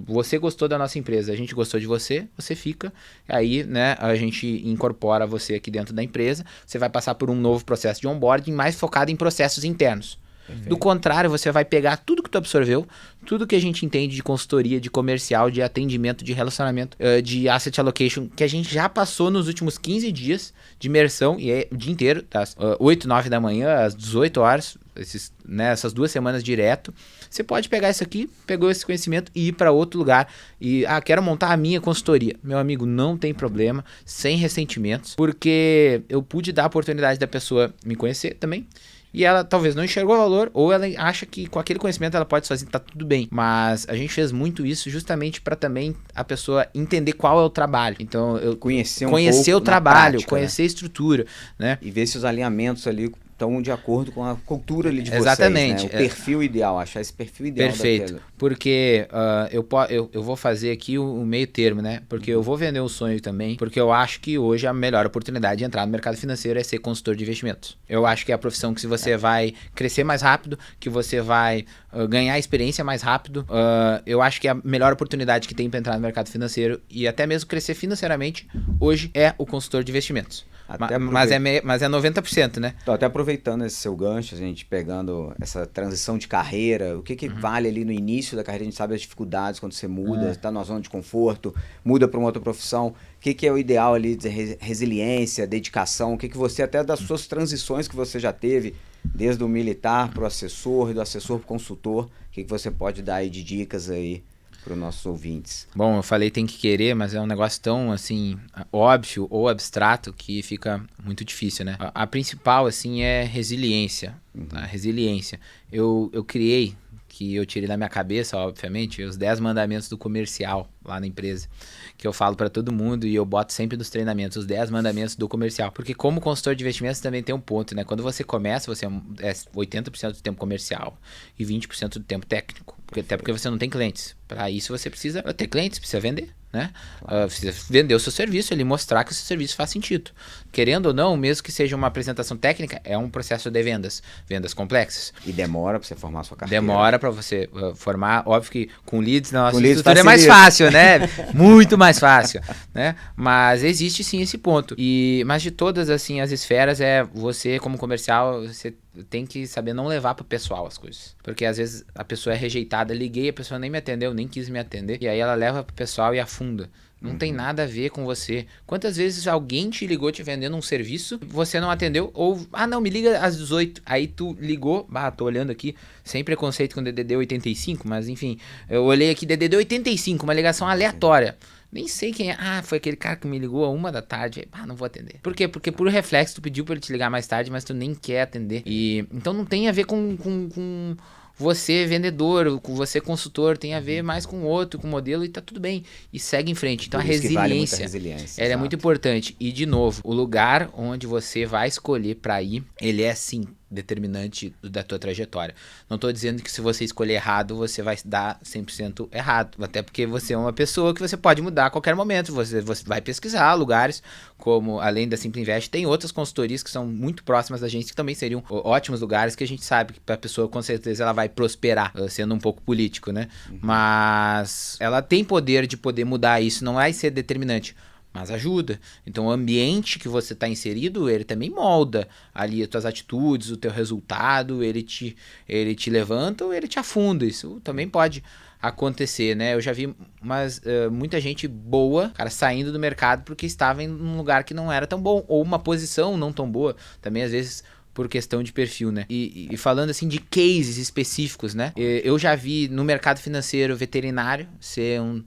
Você gostou da nossa empresa, a gente gostou de você, você fica. Aí, né, a gente incorpora você aqui dentro da empresa. Você vai passar por um novo processo de onboarding mais focado em processos internos. Perfeito. Do contrário, você vai pegar tudo que tu absorveu, tudo que a gente entende de consultoria, de comercial, de atendimento, de relacionamento, de asset allocation, que a gente já passou nos últimos 15 dias de imersão, e é o dia inteiro, das 8, 9 da manhã às 18 horas, essas 2 semanas direto. Você pode pegar isso aqui, pegou esse conhecimento e ir para outro lugar e, quero montar a minha consultoria. Meu amigo, não tem problema, sem ressentimentos, porque eu pude dar a oportunidade da pessoa me conhecer também. E ela talvez não enxergou o valor, ou ela acha que com aquele conhecimento ela pode sozinha, tá tudo bem. Mas a gente fez muito isso justamente para também a pessoa entender qual é o trabalho. Então, eu conhecer o trabalho, prática, conhecer a estrutura, né? E ver se os alinhamentos ali estão de acordo com a cultura ali de exatamente, vocês, né? O perfil ideal, achar esse perfil ideal. Perfeito, porque eu vou fazer aqui o meio termo, né? Porque eu vou vender um sonho também, porque eu acho que hoje a melhor oportunidade de entrar no mercado financeiro é ser consultor de investimentos. Eu acho que é a profissão que você vai crescer mais rápido, que você vai ganhar experiência mais rápido. Eu acho que a melhor oportunidade que tem para entrar no mercado financeiro e até mesmo crescer financeiramente hoje é o consultor de investimentos. Mas é 90%, né? Tô até aproveitando esse seu gancho, a gente pegando essa transição de carreira, o que vale ali no início da carreira, a gente sabe as dificuldades quando você muda, tá numa zona de conforto, muda para uma outra profissão, o que é o ideal ali de resiliência, dedicação, o que você, até das suas transições que você já teve, desde o militar para o assessor, do assessor para o consultor, o que você pode dar aí de dicas aí para os nossos ouvintes? Bom, eu falei tem que querer, mas é um negócio tão, assim, óbvio ou abstrato que fica muito difícil, né? A principal, assim, é resiliência. Tá? Resiliência. Eu criei, que eu tirei da minha cabeça, obviamente, os 10 mandamentos do comercial lá na empresa, que eu falo para todo mundo e eu boto sempre nos treinamentos, os 10 mandamentos do comercial. Porque como consultor de investimentos também tem um ponto, né? Quando você começa, você é 80% do tempo comercial e 20% do tempo técnico. Até porque você não tem clientes. Para isso você precisa ter clientes, precisa vender, né? Claro. Precisa vender o seu serviço, ele mostrar que o seu serviço faz sentido. Querendo ou não, mesmo que seja uma apresentação técnica, é um processo de vendas complexas. E demora para você formar a sua carteira. Demora para você formar, óbvio que com leads na nossa estrutura é mais fácil, né? Muito mais fácil, né? Mas existe sim esse ponto. Mas de todas assim as esferas, você como comercial, você tem que saber não levar pro pessoal as coisas. Porque às vezes a pessoa é rejeitada, liguei, a pessoa nem me atendeu, nem quis me atender, e aí ela leva pro pessoal e afunda. Não tem nada a ver com você. Quantas vezes alguém te ligou te vendendo um serviço, você não atendeu, ou, não, me liga às 18. Aí tu ligou, tô olhando aqui, sem preconceito com DDD 85, mas enfim, eu olhei aqui, DDD 85, uma ligação aleatória. Nem sei quem é. Foi aquele cara que me ligou a 1 da tarde. Não vou atender. Por quê? Porque por reflexo tu pediu pra ele te ligar mais tarde, mas tu nem quer atender. Então não tem a ver com você vendedor, com você consultor, tem a ver mais com o outro, com o modelo, e tá tudo bem. E segue em frente. Então a resiliência, ela é muito importante. E de novo, o lugar onde você vai escolher pra ir, ele é sim determinante da tua trajetória. Não tô dizendo que se você escolher errado, você vai dar 100% errado. Até porque você é uma pessoa que você pode mudar a qualquer momento. Você vai pesquisar lugares, como além da Simple Invest, tem outras consultorias que são muito próximas da gente, que também seriam ótimos lugares, que a gente sabe que a pessoa com certeza ela vai prosperar, sendo um pouco político, né? Mas ela tem poder de poder mudar isso, não vai ser determinante, mas ajuda. Então o ambiente que você está inserido, ele também molda ali as tuas atitudes, o teu resultado, ele te levanta ou ele te afunda. Isso também pode acontecer, né? Eu já vi muita gente boa, cara, saindo do mercado porque estava em um lugar que não era tão bom, ou uma posição não tão boa, também às vezes por questão de perfil, né? E falando assim de cases específicos, né? Eu já vi no mercado financeiro veterinário ser um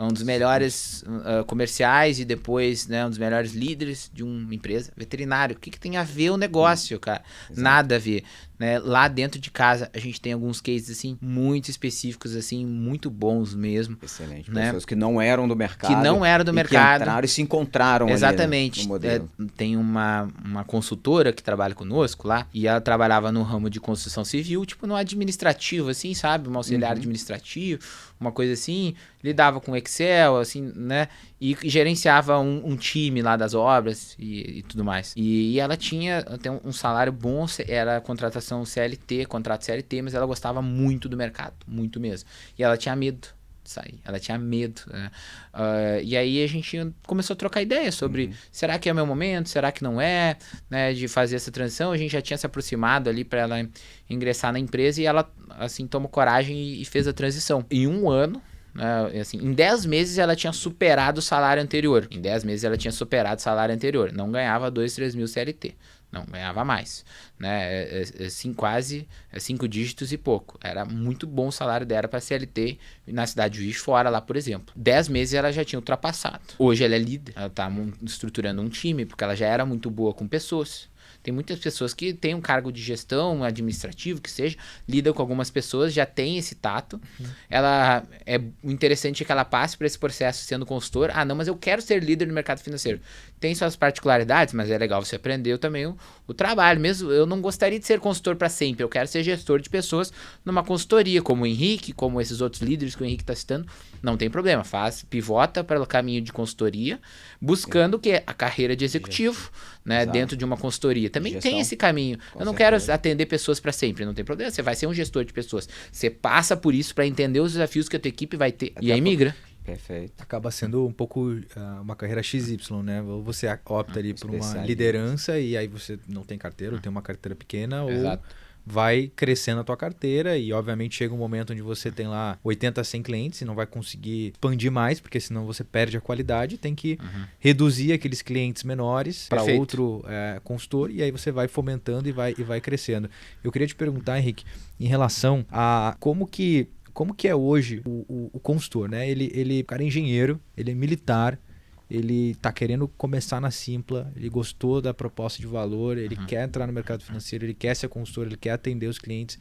dos melhores comerciais e depois, né, um dos melhores líderes de uma empresa. Veterinário, o que tem a ver o negócio, cara? Exato. Nada a ver. Né? Lá dentro de casa, a gente tem alguns cases, assim, muito específicos, assim, muito bons mesmo. Excelente. Né? Pessoas que não eram do mercado. Que não eram do mercado. Que entraram e se encontraram. Exatamente. Ali, né, no modelo. Tem uma consultora que trabalha conosco lá, e ela trabalhava no ramo de construção civil, tipo no administrativo, assim, sabe? Um auxiliar administrativo, uma coisa assim, lidava com Excel, assim, né? E gerenciava um time lá das obras e tudo mais. E ela tinha até um salário bom, era contratação CLT, contrato CLT, mas ela gostava muito do mercado, muito mesmo. E ela tinha medo de sair, ela tinha medo. Né? E aí a gente começou a trocar ideias sobre será que é o meu momento, será que não é, né, de fazer essa transição. A gente já tinha se aproximado ali para ela ingressar na empresa e ela, assim, tomou coragem e fez a transição. Em 1 ano, assim, em 10 meses ela tinha superado o salário anterior. Não ganhava 2, 3 mil CLT. Não, ganhava mais. Né? Quase 5 dígitos e pouco. Era muito bom o salário dela para CLT na cidade de Juiz de Fora, lá, por exemplo. 10 meses ela já tinha ultrapassado. Hoje ela é líder. Ela está estruturando um time, porque ela já era muito boa com pessoas. Tem muitas pessoas que têm um cargo de gestão administrativo, que seja, lidam com algumas pessoas, já tem esse tato. Ela o interessante é que ela passe por esse processo sendo consultor. Não, mas eu quero ser líder no mercado financeiro. Tem suas particularidades, mas é legal você aprender também o trabalho. Mesmo eu não gostaria de ser consultor para sempre, eu quero ser gestor de pessoas numa consultoria, como o Henrique, como esses outros líderes que o Henrique está citando. Não tem problema, pivota para o caminho de consultoria, buscando o quê? A carreira de executivo, né, dentro de uma consultoria. Também tem esse caminho. Eu não quero atender pessoas para sempre, não tem problema. Você vai ser um gestor de pessoas. Você passa por isso para entender os desafios que a tua equipe vai ter. E aí migra. Perfeito. Acaba sendo um pouco uma carreira XY, né? Ou você opta ali por uma liderança e aí você não tem carteira, ou tem uma carteira pequena, ou vai crescendo a tua carteira e obviamente chega um momento onde você tem lá 80, 100 clientes e não vai conseguir expandir mais, porque senão você perde a qualidade, tem que reduzir aqueles clientes menores para outro consultor e aí você vai fomentando e vai crescendo. Eu queria te perguntar, Henrique, em relação a como que é hoje o consultor, né? O cara é engenheiro, ele é militar, ele está querendo começar na Simpla, ele gostou da proposta de valor, ele quer entrar no mercado financeiro, ele quer ser consultor, ele quer atender os clientes,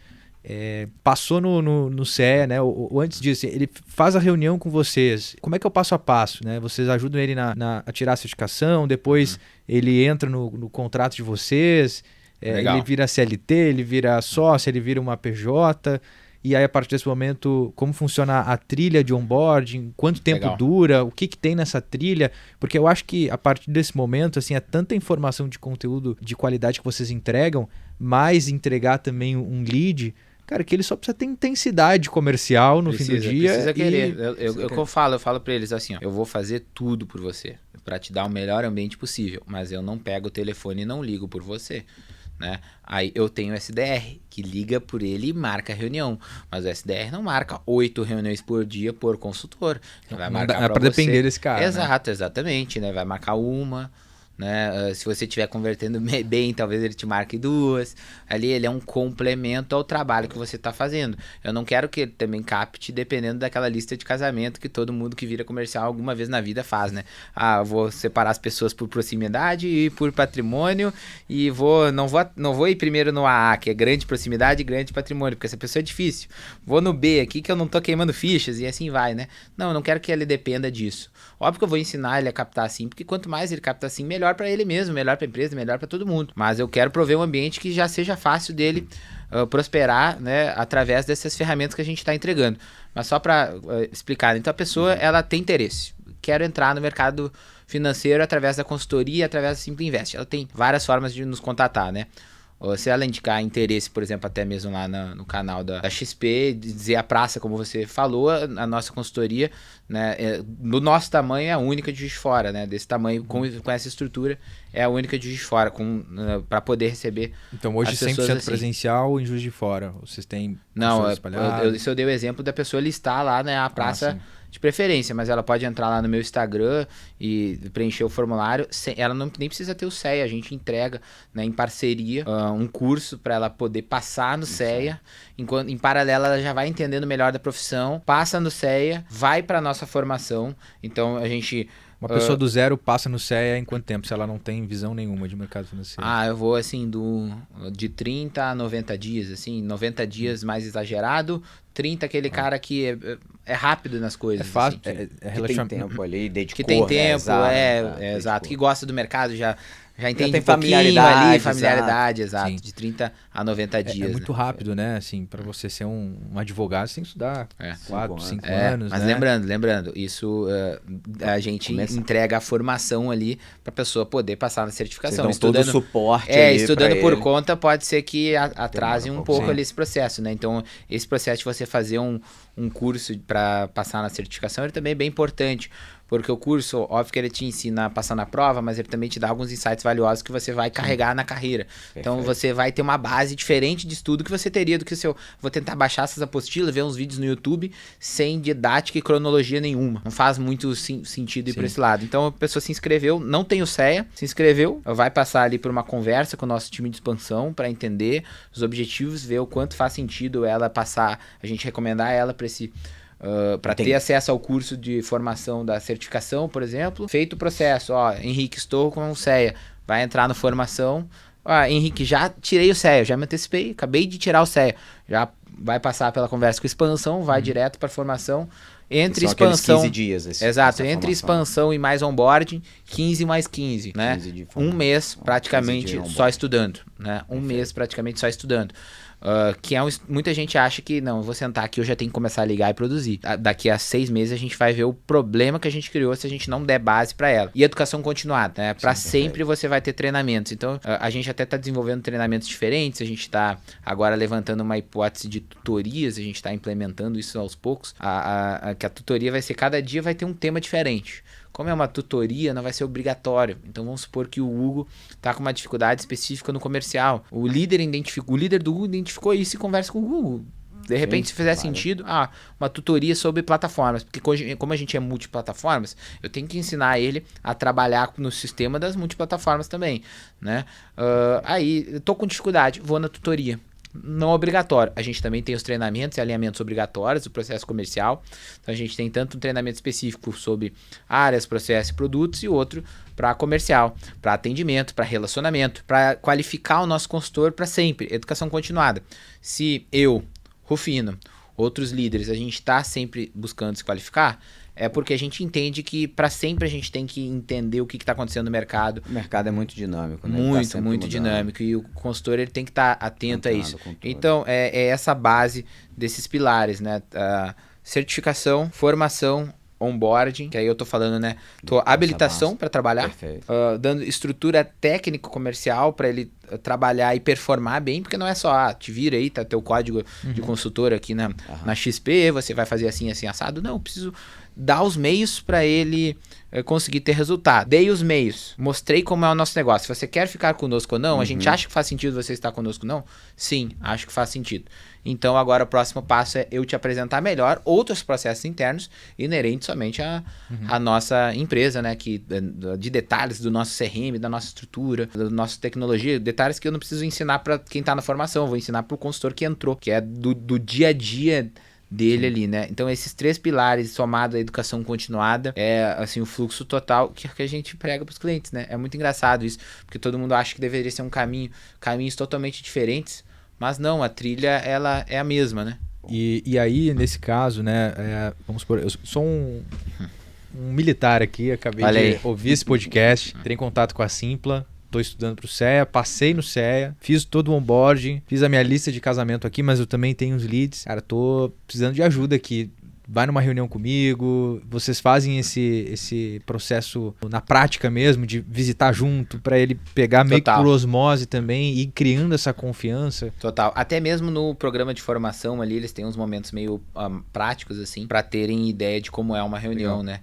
passou no CE, né? Ou antes disso, ele faz a reunião com vocês. Como é que é o passo a passo, né? Vocês ajudam ele a tirar a certificação, depois ele entra no contrato de vocês, ele vira CLT, ele vira sócio, ele vira uma PJ. E aí, a partir desse momento, como funciona a trilha de onboarding, quanto tempo dura, o que tem nessa trilha? Porque eu acho que a partir desse momento, assim, é tanta informação de conteúdo de qualidade que vocês entregam, mais entregar também um lead, cara, que ele só precisa ter intensidade comercial no fim do dia. Precisa querer. Eu falo pra eles assim, eu vou fazer tudo por você, pra te dar o melhor ambiente possível, mas eu não pego o telefone e não ligo por você. né? Aí eu tenho o SDR, que liga por ele e marca a reunião. Mas o SDR não marca 8 reuniões por dia por consultor. Vai marcar para depender desse cara. Exato, né? Exatamente, né? Vai marcar uma, né? Se você estiver convertendo bem, talvez ele te marque 2. Ali ele é um complemento ao trabalho que você está fazendo. Eu não quero que ele também capte dependendo daquela lista de casamento que todo mundo que vira comercial alguma vez na vida faz, né? Ah, vou separar as pessoas por proximidade e por patrimônio e não vou ir primeiro no AA, que é grande proximidade e grande patrimônio, porque essa pessoa é difícil. Vou no B aqui que eu não tô queimando fichas e assim vai, né? Não, eu não quero que ele dependa disso. Óbvio que eu vou ensinar ele a captar assim, porque quanto mais ele capta assim, melhor para ele mesmo, melhor para a empresa, melhor para todo mundo. Mas eu quero prover um ambiente que já seja fácil dele prosperar, né, através dessas ferramentas que a gente está entregando. Mas só para explicar, então a pessoa ela tem interesse. Quero entrar no mercado financeiro através da consultoria, através da Simply Invest. Ela tem várias formas de nos contatar, né? Se ela indicar interesse, por exemplo, até mesmo lá no canal da XP, dizer a praça, como você falou, a nossa consultoria, né, no nosso tamanho é a única de Juiz de Fora, né? Desse tamanho, com essa estrutura, é a única de Juiz de Fora, para poder receber. Então hoje 100% assim. Presencial em Juiz de Fora. Vocês têm. Não, eu dei o exemplo da pessoa listar lá, né, a praça. De preferência, mas ela pode entrar lá no meu Instagram e preencher o formulário. Ela nem precisa ter o CEA, a gente entrega, né, em parceria um curso para ela poder passar no CEA. Enquanto, em paralelo, ela já vai entendendo melhor da profissão, passa no CEA, vai para nossa formação. Então a gente... Uma pessoa do zero passa no CEA em quanto tempo, se ela não tem visão nenhuma de mercado financeiro? Eu vou assim de 30 a 90 dias, assim, 90 dias mais exagerado, 30 aquele cara que é rápido nas coisas. É fácil, assim, que tem tempo ali, dedicou. Que tem tempo, exato, que gosta do mercado, já entende tem um pouquinho ali, familiaridade, exato. Sim. De 30 a 90 dias. É muito rápido, né? Assim, para você ser um advogado, você tem que estudar 4, 5 anos, mas né? lembrando, isso a gente entrega a formação ali para a pessoa poder passar na certificação. Todo o suporte estudando por conta, pode ser que atrase um pouco ali esse processo, né? Então, esse processo de você fazer um curso para passar na certificação, ele também é bem importante. Porque o curso, óbvio que ele te ensina a passar na prova, mas ele também te dá alguns insights valiosos que você vai carregar na carreira. Perfeito. Então você vai ter uma base diferente de estudo que você teria do que o seu... Vou tentar baixar essas apostilas, ver uns vídeos no YouTube sem didática e cronologia nenhuma. Não faz muito sentido ir para esse lado. Então a pessoa se inscreveu, não tem o CEA, se inscreveu, vai passar ali por uma conversa com o nosso time de expansão para entender os objetivos, ver o quanto faz sentido ela passar, a gente recomendar ela para esse... para ter acesso ao curso de formação da certificação, por exemplo. Feito o processo, Henrique, estou com o CEA, vai entrar na formação. Henrique, já tirei o CEA, já me antecipei, acabei de tirar o CEA. Já vai passar pela conversa com expansão, vai direto para a formação. Entre expansão, 15 dias. Exato, entre expansão e mais onboarding, 15 mais 15, né? Um mês praticamente só estudando, né? Um mês praticamente só estudando. Que muita gente acha que não, eu vou sentar aqui, eu já tenho que começar a ligar e produzir. Daqui a 6 meses a gente vai ver o problema que a gente criou se a gente não der base para ela. E educação continuada, né? Para sempre você vai ter treinamentos. Então a gente até está desenvolvendo treinamentos diferentes, a gente está agora levantando uma hipótese de tutorias, a gente está implementando isso aos poucos. Que a tutoria vai ser, cada dia vai ter um tema diferente. Como é uma tutoria, não vai ser obrigatório. Então vamos supor que o Hugo está com uma dificuldade específica no comercial. O líder do Hugo identificou isso e conversa com o Hugo. De repente, se fizer sentido, uma tutoria sobre plataformas. Porque como a gente é multiplataformas, eu tenho que ensinar ele a trabalhar no sistema das multiplataformas também, né? Aí, eu tô com dificuldade, vou na tutoria. Não obrigatório. A gente também tem os treinamentos e alinhamentos obrigatórios do processo comercial. Então a gente tem tanto um treinamento específico sobre áreas, processos e produtos e outro para comercial, para atendimento, para relacionamento, para qualificar o nosso consultor para sempre. Educação continuada. Se eu, Rufino, outros líderes, a gente está sempre buscando se qualificar, é porque a gente entende que para sempre a gente tem que entender o que está acontecendo no mercado. O mercado é muito dinâmico, né? Muito dinâmico. E o consultor ele tem que estar atento a isso. Então, é essa base desses pilares, né? Certificação, formação, onboarding, que aí eu tô falando, né? Habilitação para trabalhar, dando estrutura técnico-comercial para ele trabalhar e performar bem, porque não é só, te vira aí, tá teu código de consultor aqui na XP, você vai fazer assim, assim, assado. Não, eu preciso dar os meios para ele conseguir ter resultado. Dei os meios, mostrei como é o nosso negócio. Se você quer ficar conosco ou não, a gente acha que faz sentido você estar conosco ou não? Sim, acho que faz sentido. Então agora o próximo passo é eu te apresentar melhor outros processos internos inerentes somente à nossa empresa, né? De detalhes do nosso CRM, da nossa estrutura, da nossa tecnologia, detalhes que eu não preciso ensinar para quem está na formação, vou ensinar para o consultor que entrou, que é do dia a dia dele ali, né? Então esses 3 pilares somado à educação continuada é assim o fluxo total que a gente prega para os clientes, né? É muito engraçado isso, porque todo mundo acha que deveria ser caminhos totalmente diferentes, mas não, a trilha ela é a mesma, né? E aí nesse caso, né, vamos supor, eu sou um militar aqui, acabei de ouvir esse podcast, entrei em contato com a Simpla, estou estudando para o CEA, passei no CEA, fiz todo o onboarding, fiz a minha lista de casamento aqui, mas eu também tenho os leads. Cara, tô precisando de ajuda aqui. Vai numa reunião comigo, vocês fazem esse processo na prática mesmo, de visitar junto, para ele pegar meio que por osmose também e ir criando essa confiança. Total. Até mesmo no programa de formação ali, eles têm uns momentos meio práticos, assim, para terem ideia de como é uma reunião, né?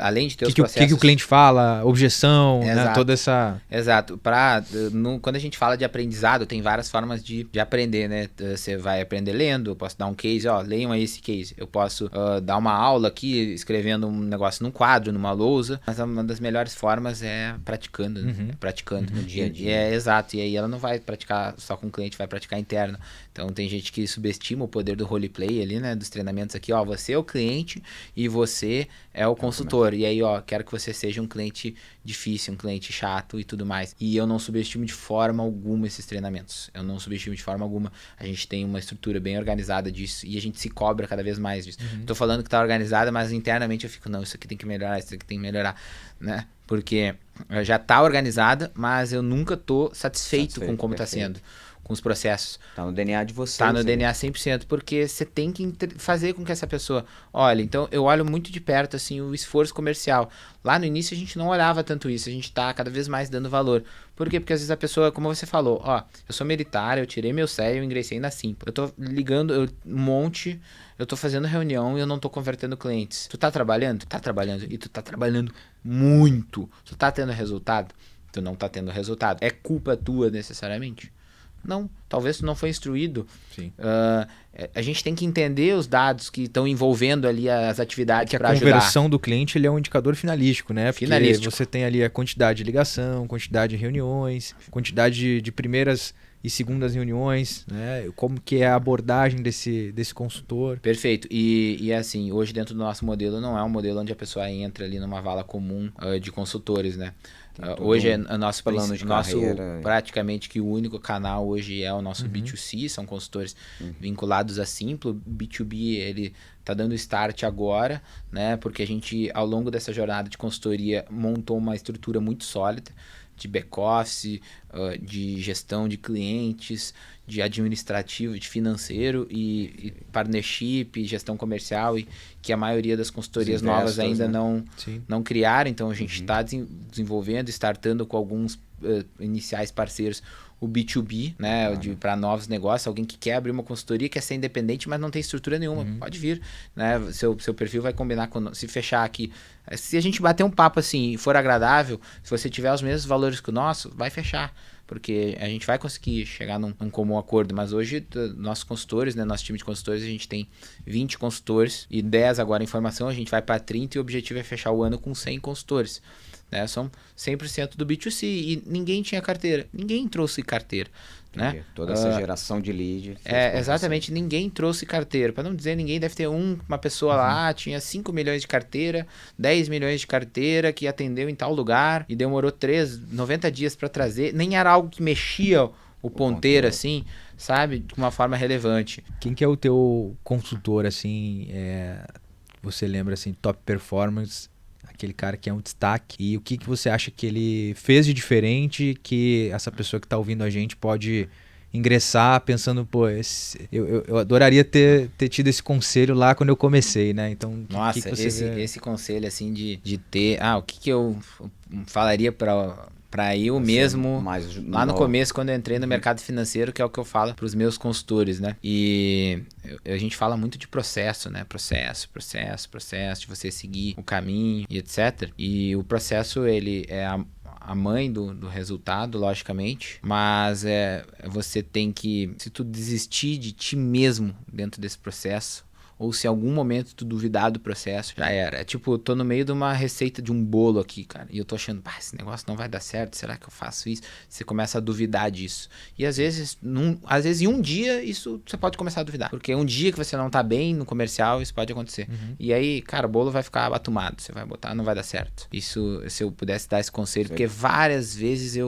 Além de ter os processos... O que o cliente fala, objeção, né? Toda essa... Exato. Quando a gente fala de aprendizado, tem várias formas de aprender, né? Você vai aprender lendo, eu posso dar um case, leiam aí esse case. Eu posso dar uma aula aqui, escrevendo um negócio num quadro, numa lousa, mas uma das melhores formas é praticando, né? Praticando no dia a dia. Exato. E aí ela não vai praticar só com o cliente, vai praticar interno. Então tem gente que subestima o poder do roleplay ali, né? Dos treinamentos aqui, você é o cliente e você é o consultor. E aí, quero que você seja um cliente difícil, um cliente chato e tudo mais. E eu não subestimo de forma alguma esses treinamentos. Eu não subestimo de forma alguma. A gente tem uma estrutura bem organizada disso e a gente se cobra cada vez mais disso. Tô falando que tá organizada, mas internamente eu fico, não, isso aqui tem que melhorar, isso aqui tem que melhorar, né? Porque já tá organizada, mas eu nunca tô satisfeito com como tá sendo. Com os processos. Tá no DNA de você. Tá no DNA 100%, porque você tem que fazer com que essa pessoa... Olha, então eu olho muito de perto, assim, o esforço comercial. Lá no início a gente não olhava tanto isso, a gente tá cada vez mais dando valor. Por quê? Porque às vezes a pessoa, como você falou, eu sou militar, eu tirei meu CEA, eu ingressei na Simpla. Eu tô ligando um monte, eu tô fazendo reunião e eu não tô convertendo clientes. Tu tá trabalhando? Tá trabalhando. E tu tá trabalhando muito. Tu tá tendo resultado? Tu não tá tendo resultado. É culpa tua necessariamente? Não, talvez tu não foi instruído. Sim. A gente tem que entender os dados que estão envolvendo ali as atividades para ajudar. A conversão do cliente ele é um indicador finalístico, né? Porque você tem ali a quantidade de ligação, quantidade de reuniões, quantidade de primeiras e segundas reuniões, né? Como que é a abordagem desse consultor. Perfeito. E assim, hoje dentro do nosso modelo não é um modelo onde a pessoa entra ali numa vala comum de consultores, né? Hoje é nosso praticamente que o único canal hoje é o nosso B2C, são consultores vinculados a Simpla. O B2B ele tá dando start agora, né? Porque a gente ao longo dessa jornada de consultoria montou uma estrutura muito sólida de back-office, de gestão de clientes, de administrativo, de financeiro e partnership, gestão comercial, e que a maioria das consultorias novas ainda não criaram. Então a gente está desenvolvendo, startando com alguns iniciais parceiros o B2B, né, para novos negócios, alguém que quer abrir uma consultoria, quer ser independente, mas não tem estrutura nenhuma, pode vir, né, seu perfil vai combinar com, se fechar aqui, se a gente bater um papo assim e for agradável, se você tiver os mesmos valores que o nosso, vai fechar, porque a gente vai conseguir chegar num comum acordo. Mas hoje, nossos consultores, né, nosso time de consultores, a gente tem 20 consultores e 10 agora em formação, a gente vai para 30 e o objetivo é fechar o ano com 100 consultores. Né? São 100% do B2C e ninguém tinha carteira, ninguém trouxe carteira. Né? Toda essa geração de lead. Exatamente, ninguém trouxe carteira. Para não dizer, ninguém deve ter uma pessoa lá, tinha 5 milhões de carteira, 10 milhões de carteira, que atendeu em tal lugar e demorou 90 dias para trazer. Nem era algo que mexia o ponteiro, assim, sabe? De uma forma relevante. Quem que é o teu consultor, assim, você lembra, assim, top performance, aquele cara que é um destaque, e o que você acha que ele fez de diferente que essa pessoa que está ouvindo a gente pode ingressar pensando, pô, eu adoraria ter tido esse conselho lá quando eu comecei, né? Então, nossa, esse conselho, assim, de ter... o que eu falaria para Para eu mesmo, lá no começo, quando eu entrei no mercado financeiro, que é o que eu falo para os meus consultores, né? E a gente fala muito de processo, né? Processo, de você seguir o caminho e etc. E o processo, ele é a mãe do resultado, logicamente, mas você tem que, se tu desistir de ti mesmo dentro desse processo, ou se em algum momento tu duvidar do processo, já era. É tipo, tô no meio de uma receita de um bolo aqui, cara, e eu tô achando, esse negócio não vai dar certo, será que eu faço isso? Você começa a duvidar disso. E às vezes em um dia, isso você pode começar a duvidar. Porque um dia que você não tá bem no comercial, isso pode acontecer. E aí, cara, o bolo vai ficar abatumado, você vai botar, não vai dar certo. Isso, se eu pudesse dar esse conselho, porque várias vezes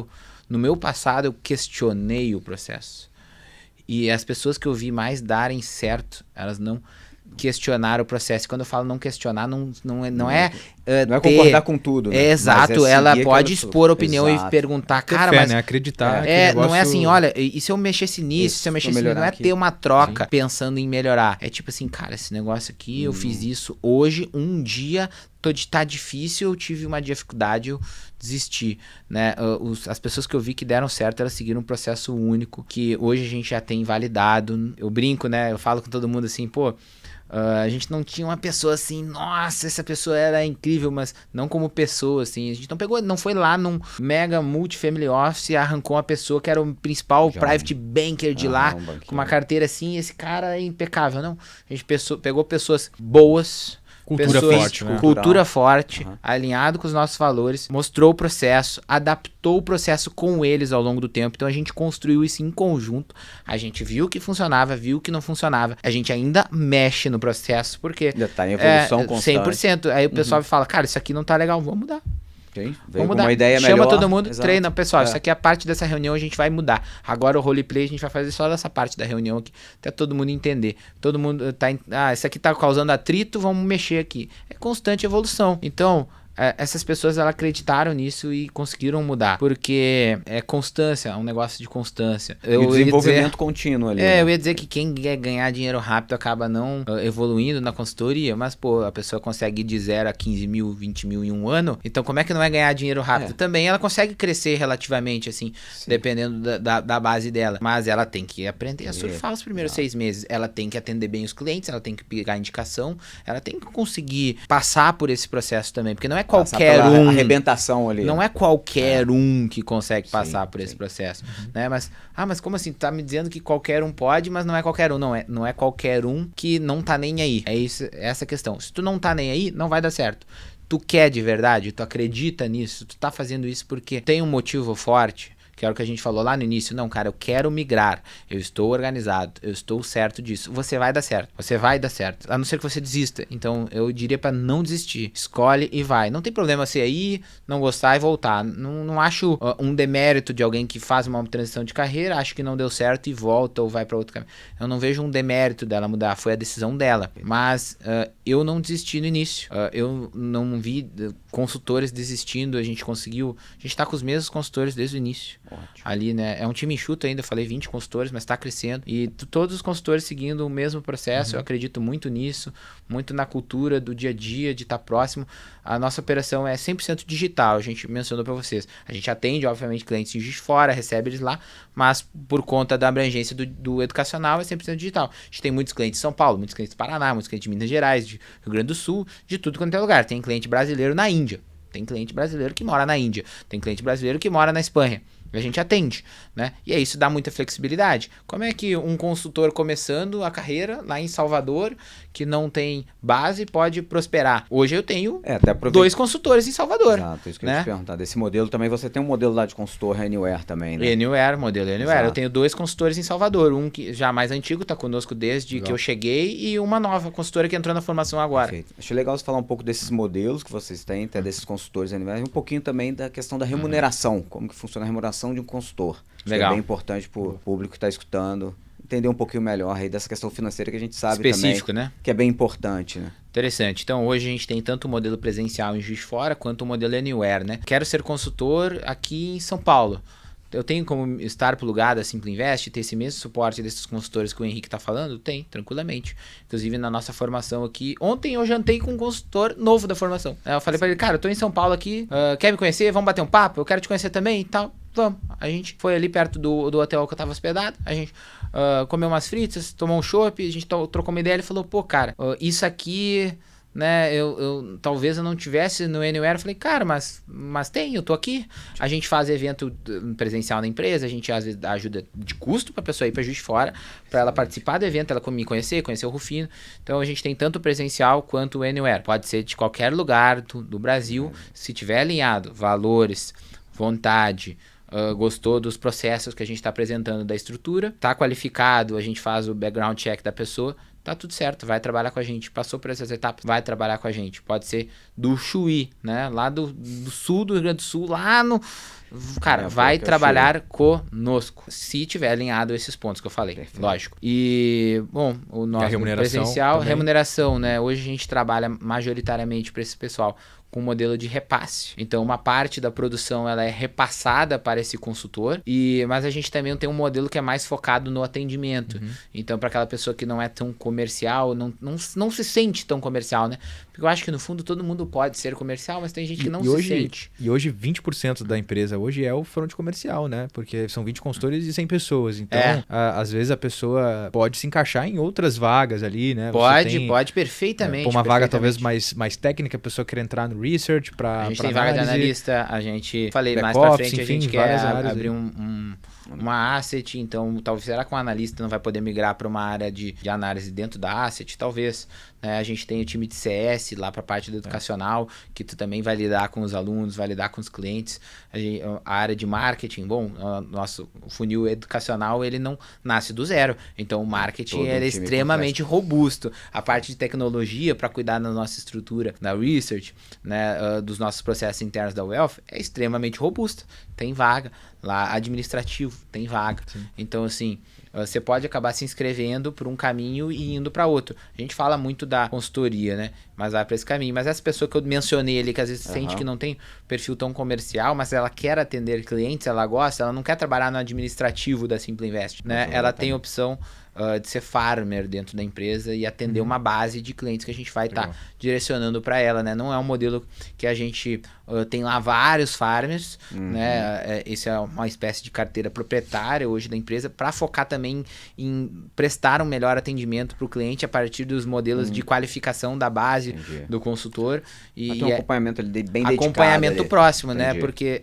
no meu passado, eu questionei o processo. E as pessoas que eu vi mais darem certo, elas não questionar o processo. E quando eu falo não questionar, não é concordar com tudo, né? Exato, ela pode expor opinião e perguntar, cara, fé, mas... né? Acreditar. Não é assim, olha, e se eu mexesse nisso, se eu mexesse nisso, não é ter uma troca pensando em melhorar. É tipo assim, cara, esse negócio aqui, eu fiz isso hoje, um dia, tá difícil, eu tive uma dificuldade, eu desisti, né? As pessoas que eu vi que deram certo, elas seguiram um processo único, que hoje a gente já tem validado. Eu brinco, né? Eu falo com todo mundo assim, a gente não tinha uma pessoa assim, nossa, essa pessoa era incrível, mas não como pessoa, assim. A gente não foi lá num mega multifamily office e arrancou uma pessoa que era o principal private banker de lá, com uma carteira assim, esse cara é impecável, não. A gente pegou pessoas boas, cultura forte, alinhado com os nossos valores, mostrou o processo, adaptou o processo com eles ao longo do tempo. Então a gente construiu isso em conjunto. A gente viu o que funcionava, viu o que não funcionava. A gente ainda mexe no processo, porque ainda tá em evolução constante. 100%. Aí o pessoal fala, cara, isso aqui não tá legal, vamos mudar. Vamos mudar. Uma ideia melhor. Chama todo mundo, treina, pessoal. Isso aqui é a parte dessa reunião, a gente vai mudar. Agora o roleplay a gente vai fazer só dessa parte da reunião aqui, até todo mundo entender. Todo mundo tá... isso aqui tá causando atrito, vamos mexer aqui. É constante evolução. Então, essas pessoas, elas acreditaram nisso e conseguiram mudar. Porque é constância, é um negócio de constância. E o desenvolvimento contínuo ali. Eu ia dizer que quem quer ganhar dinheiro rápido acaba não evoluindo na consultoria, mas, a pessoa consegue ir de 0 a 15 mil, 20 mil em um ano. Então, como é que não é ganhar dinheiro rápido? Também ela consegue crescer relativamente, assim, dependendo da base dela. Mas ela tem que aprender a surfar os primeiros 6 meses. Ela tem que atender bem os clientes, ela tem que pegar indicação, ela tem que conseguir passar por esse processo também, porque não é qualquer um. Arrebentação ali. Não é qualquer um que consegue passar por esse processo, né? Mas como assim? Tu tá me dizendo que qualquer um pode, mas não é qualquer um. Não é qualquer um que não tá nem aí. É essa a questão. Se tu não tá nem aí, não vai dar certo. Tu quer de verdade, tu acredita nisso, tu tá fazendo isso porque tem um motivo forte, que era o que a gente falou lá no início. Não, cara, eu quero migrar, eu estou organizado, eu estou certo disso. Você vai dar certo, a não ser que você desista. Então, eu diria pra não desistir. Escolhe e vai. Não tem problema você ir, não gostar e voltar. Não acho um demérito de alguém que faz uma transição de carreira, acha que não deu certo e volta ou vai pra outro caminho. Eu não vejo um demérito dela mudar, foi a decisão dela. Mas eu não desisti no início. Eu não vi consultores desistindo, a gente tá com os mesmos consultores desde o início. Ótimo. Ali, né? É um time enxuto ainda, eu falei 20 consultores, mas tá crescendo. E todos os consultores seguindo o mesmo processo, eu acredito muito nisso, muito na cultura do dia a dia, de estar próximo. A nossa operação é 100% digital, a gente mencionou para vocês. A gente atende, obviamente, clientes de fora, recebe eles lá, mas por conta da abrangência do educacional é 100% digital. A gente tem muitos clientes de São Paulo, muitos clientes do Paraná, muitos clientes de Minas Gerais, de Rio Grande do Sul, de tudo quanto é lugar. Tem cliente brasileiro na Índia, tem cliente brasileiro que mora na Índia, tem cliente brasileiro que mora na Espanha. A gente atende, né? E aí isso dá muita flexibilidade. Como é que um consultor começando a carreira lá em Salvador, que não tem base, pode prosperar? Hoje eu tenho 2 consultores em Salvador. Exato, isso que eu ia te perguntar. Desse modelo também, você tem um modelo lá de consultor Anywhere também, né? Modelo Anywhere. Exato. Eu tenho 2 consultores em Salvador. Um que já mais antigo, está conosco desde que eu cheguei, e uma nova consultora que entrou na formação agora. Perfeito. Achei legal você falar um pouco desses modelos que vocês têm, até desses consultores Anywhere, e um pouquinho também da questão da remuneração, como que funciona a remuneração de um consultor. Legal. É bem importante para o público que está escutando entender um pouquinho melhor aí dessa questão financeira que a gente sabe específico, também, né? Que é bem importante, né? Interessante. Então, hoje a gente tem tanto o modelo presencial em Juiz de Fora quanto o modelo Anywhere, né? Quero ser consultor aqui em São Paulo. eu tenho como estar plugado a Simple Invest, ter esse mesmo suporte desses consultores que o Henrique tá falando? Tem, tranquilamente. Inclusive, na nossa formação aqui, ontem eu jantei com um consultor novo da formação. Eu falei pra ele, cara, eu tô em São Paulo aqui, quer me conhecer? Vamos bater um papo? Eu quero te conhecer também e tal. Vamos. A gente foi ali perto do hotel que eu tava hospedado, a gente comeu umas fritas, tomou um chopp, a gente trocou uma ideia, ele falou, pô, cara, isso aqui... né, talvez eu não tivesse no Anywhere, eu falei, cara, mas tem, eu tô aqui, a gente faz evento presencial na empresa, a gente às vezes dá ajuda de custo pra pessoa ir pra Juiz de Fora, pra ela participar do evento, ela me conhecer o Rufino, então a gente tem tanto presencial quanto o Anywhere, pode ser de qualquer lugar do Brasil, se tiver alinhado, valores, vontade, gostou dos processos que a gente tá apresentando da estrutura, tá qualificado, a gente faz o background check da pessoa, tá tudo certo, vai trabalhar com a gente. Passou por essas etapas, vai trabalhar com a gente. Pode ser do Chuí, né? Lá do sul do Rio Grande do Sul, lá no... Cara, vai trabalhar conosco. Se tiver alinhado esses pontos que eu falei, lógico. E, bom, o nosso presencial, também. Remuneração, né? Hoje a gente trabalha majoritariamente para esse pessoal com um modelo de repasse. Então, uma parte da produção ela é repassada para esse consultor, mas a gente também tem um modelo que é mais focado no atendimento. Então, para aquela pessoa que não é tão comercial, não se sente tão comercial, né? Porque eu acho que, no fundo, todo mundo pode ser comercial, mas tem gente que não se sente. E hoje, 20% da empresa hoje é o front comercial, né? Porque são 20 consultores e 100 pessoas. Então, às vezes a pessoa pode se encaixar em outras vagas ali, né? Pode perfeitamente. Uma vaga talvez mais técnica, a pessoa quer entrar no research para a gente tem vaga de analista, a gente mais pra frente, enfim, a gente quer abrir uma asset, então talvez será que um analista não vai poder migrar para uma área de análise dentro da asset? Talvez. A gente tem o time de CS lá para a parte do educacional, que tu também vai lidar com os alunos, vai lidar com os clientes. A área de marketing, bom, nosso funil educacional, ele não nasce do zero. Então, o marketing é extremamente robusto. A parte de tecnologia, para cuidar da nossa estrutura, da research, né, dos nossos processos internos da Wealth, é extremamente robusta. Tem vaga. Lá, administrativo, tem vaga. Sim. Então, assim, você pode acabar se inscrevendo por um caminho e indo para outro. A gente fala muito da consultoria, né? Mas vai para esse caminho. Mas essa pessoa que eu mencionei ali, que às vezes sente que não tem perfil tão comercial, mas ela quer atender clientes, ela gosta, ela não quer trabalhar no administrativo da Simple Invest, né? Ela tem opção de ser farmer dentro da empresa e atender uma base de clientes que a gente vai estar direcionando para ela, né? Não é um modelo que a gente tem lá vários farmers, né? Esse é uma espécie de carteira proprietária hoje da empresa para focar também em prestar um melhor atendimento para o cliente a partir dos modelos de qualificação da base do consultor. E tem um acompanhamento ali bem dedicado. Acompanhamento próximo, né? Porque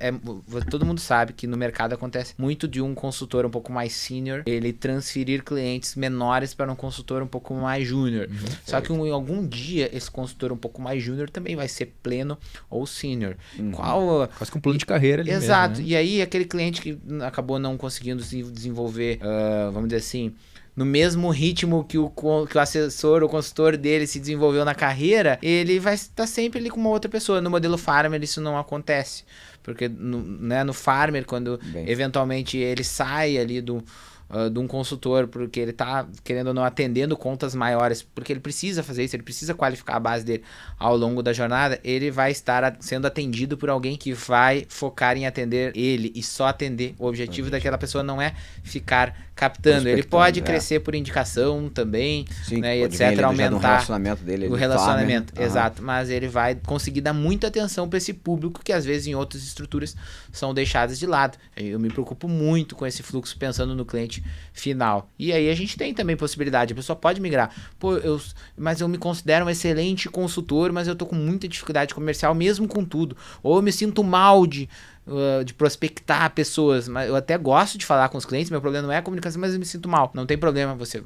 todo mundo sabe que no mercado acontece muito de um consultor um pouco mais senior, ele transferir clientes menores para um consultor um pouco mais júnior. Só que em algum dia esse consultor um pouco mais júnior também vai ser pleno ou senior. Quase que um plano de carreira ali. Exato. Mesmo, né? E aí aquele cliente que acabou não conseguindo se desenvolver, vamos dizer assim, no mesmo ritmo que o assessor ou consultor dele se desenvolveu na carreira, ele vai estar sempre ali com uma outra pessoa. No modelo Farmer isso não acontece. Porque no Farmer, quando eventualmente ele sai ali de um consultor, porque ele tá, querendo ou não, atendendo contas maiores, porque ele precisa fazer isso, ele precisa qualificar a base dele ao longo da jornada, ele vai estar sendo atendido por alguém que vai focar em atender ele e só atender. O objetivo daquela pessoa não é ficar captando, ele pode crescer por indicação também, né, e etc, aumentar o relacionamento dele. O relacionamento, exato, mas ele vai conseguir dar muita atenção para esse público que às vezes em outras estruturas são deixadas de lado. Eu me preocupo muito com esse fluxo pensando no cliente final. E aí a gente tem também possibilidade, a pessoa pode migrar. Mas eu me considero um excelente consultor, mas eu tô com muita dificuldade comercial mesmo com tudo. Ou eu me sinto mal de prospectar pessoas, mas eu até gosto de falar com os clientes, meu problema não é a comunicação, mas eu me sinto mal. Não tem problema, você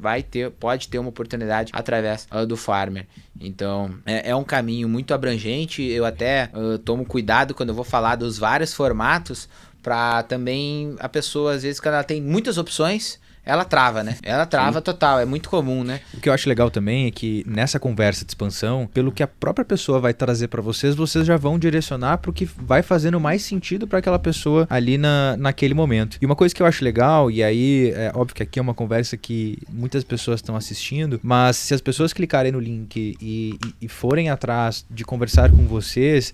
pode ter uma oportunidade através do Farmer. Então, é um caminho muito abrangente. Eu até tomo cuidado quando eu vou falar dos vários formatos, para também a pessoa, às vezes, quando ela tem muitas opções, ela trava, né? Ela trava total, é muito comum, né? O que eu acho legal também é que nessa conversa de expansão, pelo que a própria pessoa vai trazer para vocês já vão direcionar para o que vai fazendo mais sentido para aquela pessoa ali naquele momento. E uma coisa que eu acho legal, e aí é óbvio que aqui é uma conversa que muitas pessoas estão assistindo, mas se as pessoas clicarem no link e forem atrás de conversar com vocês,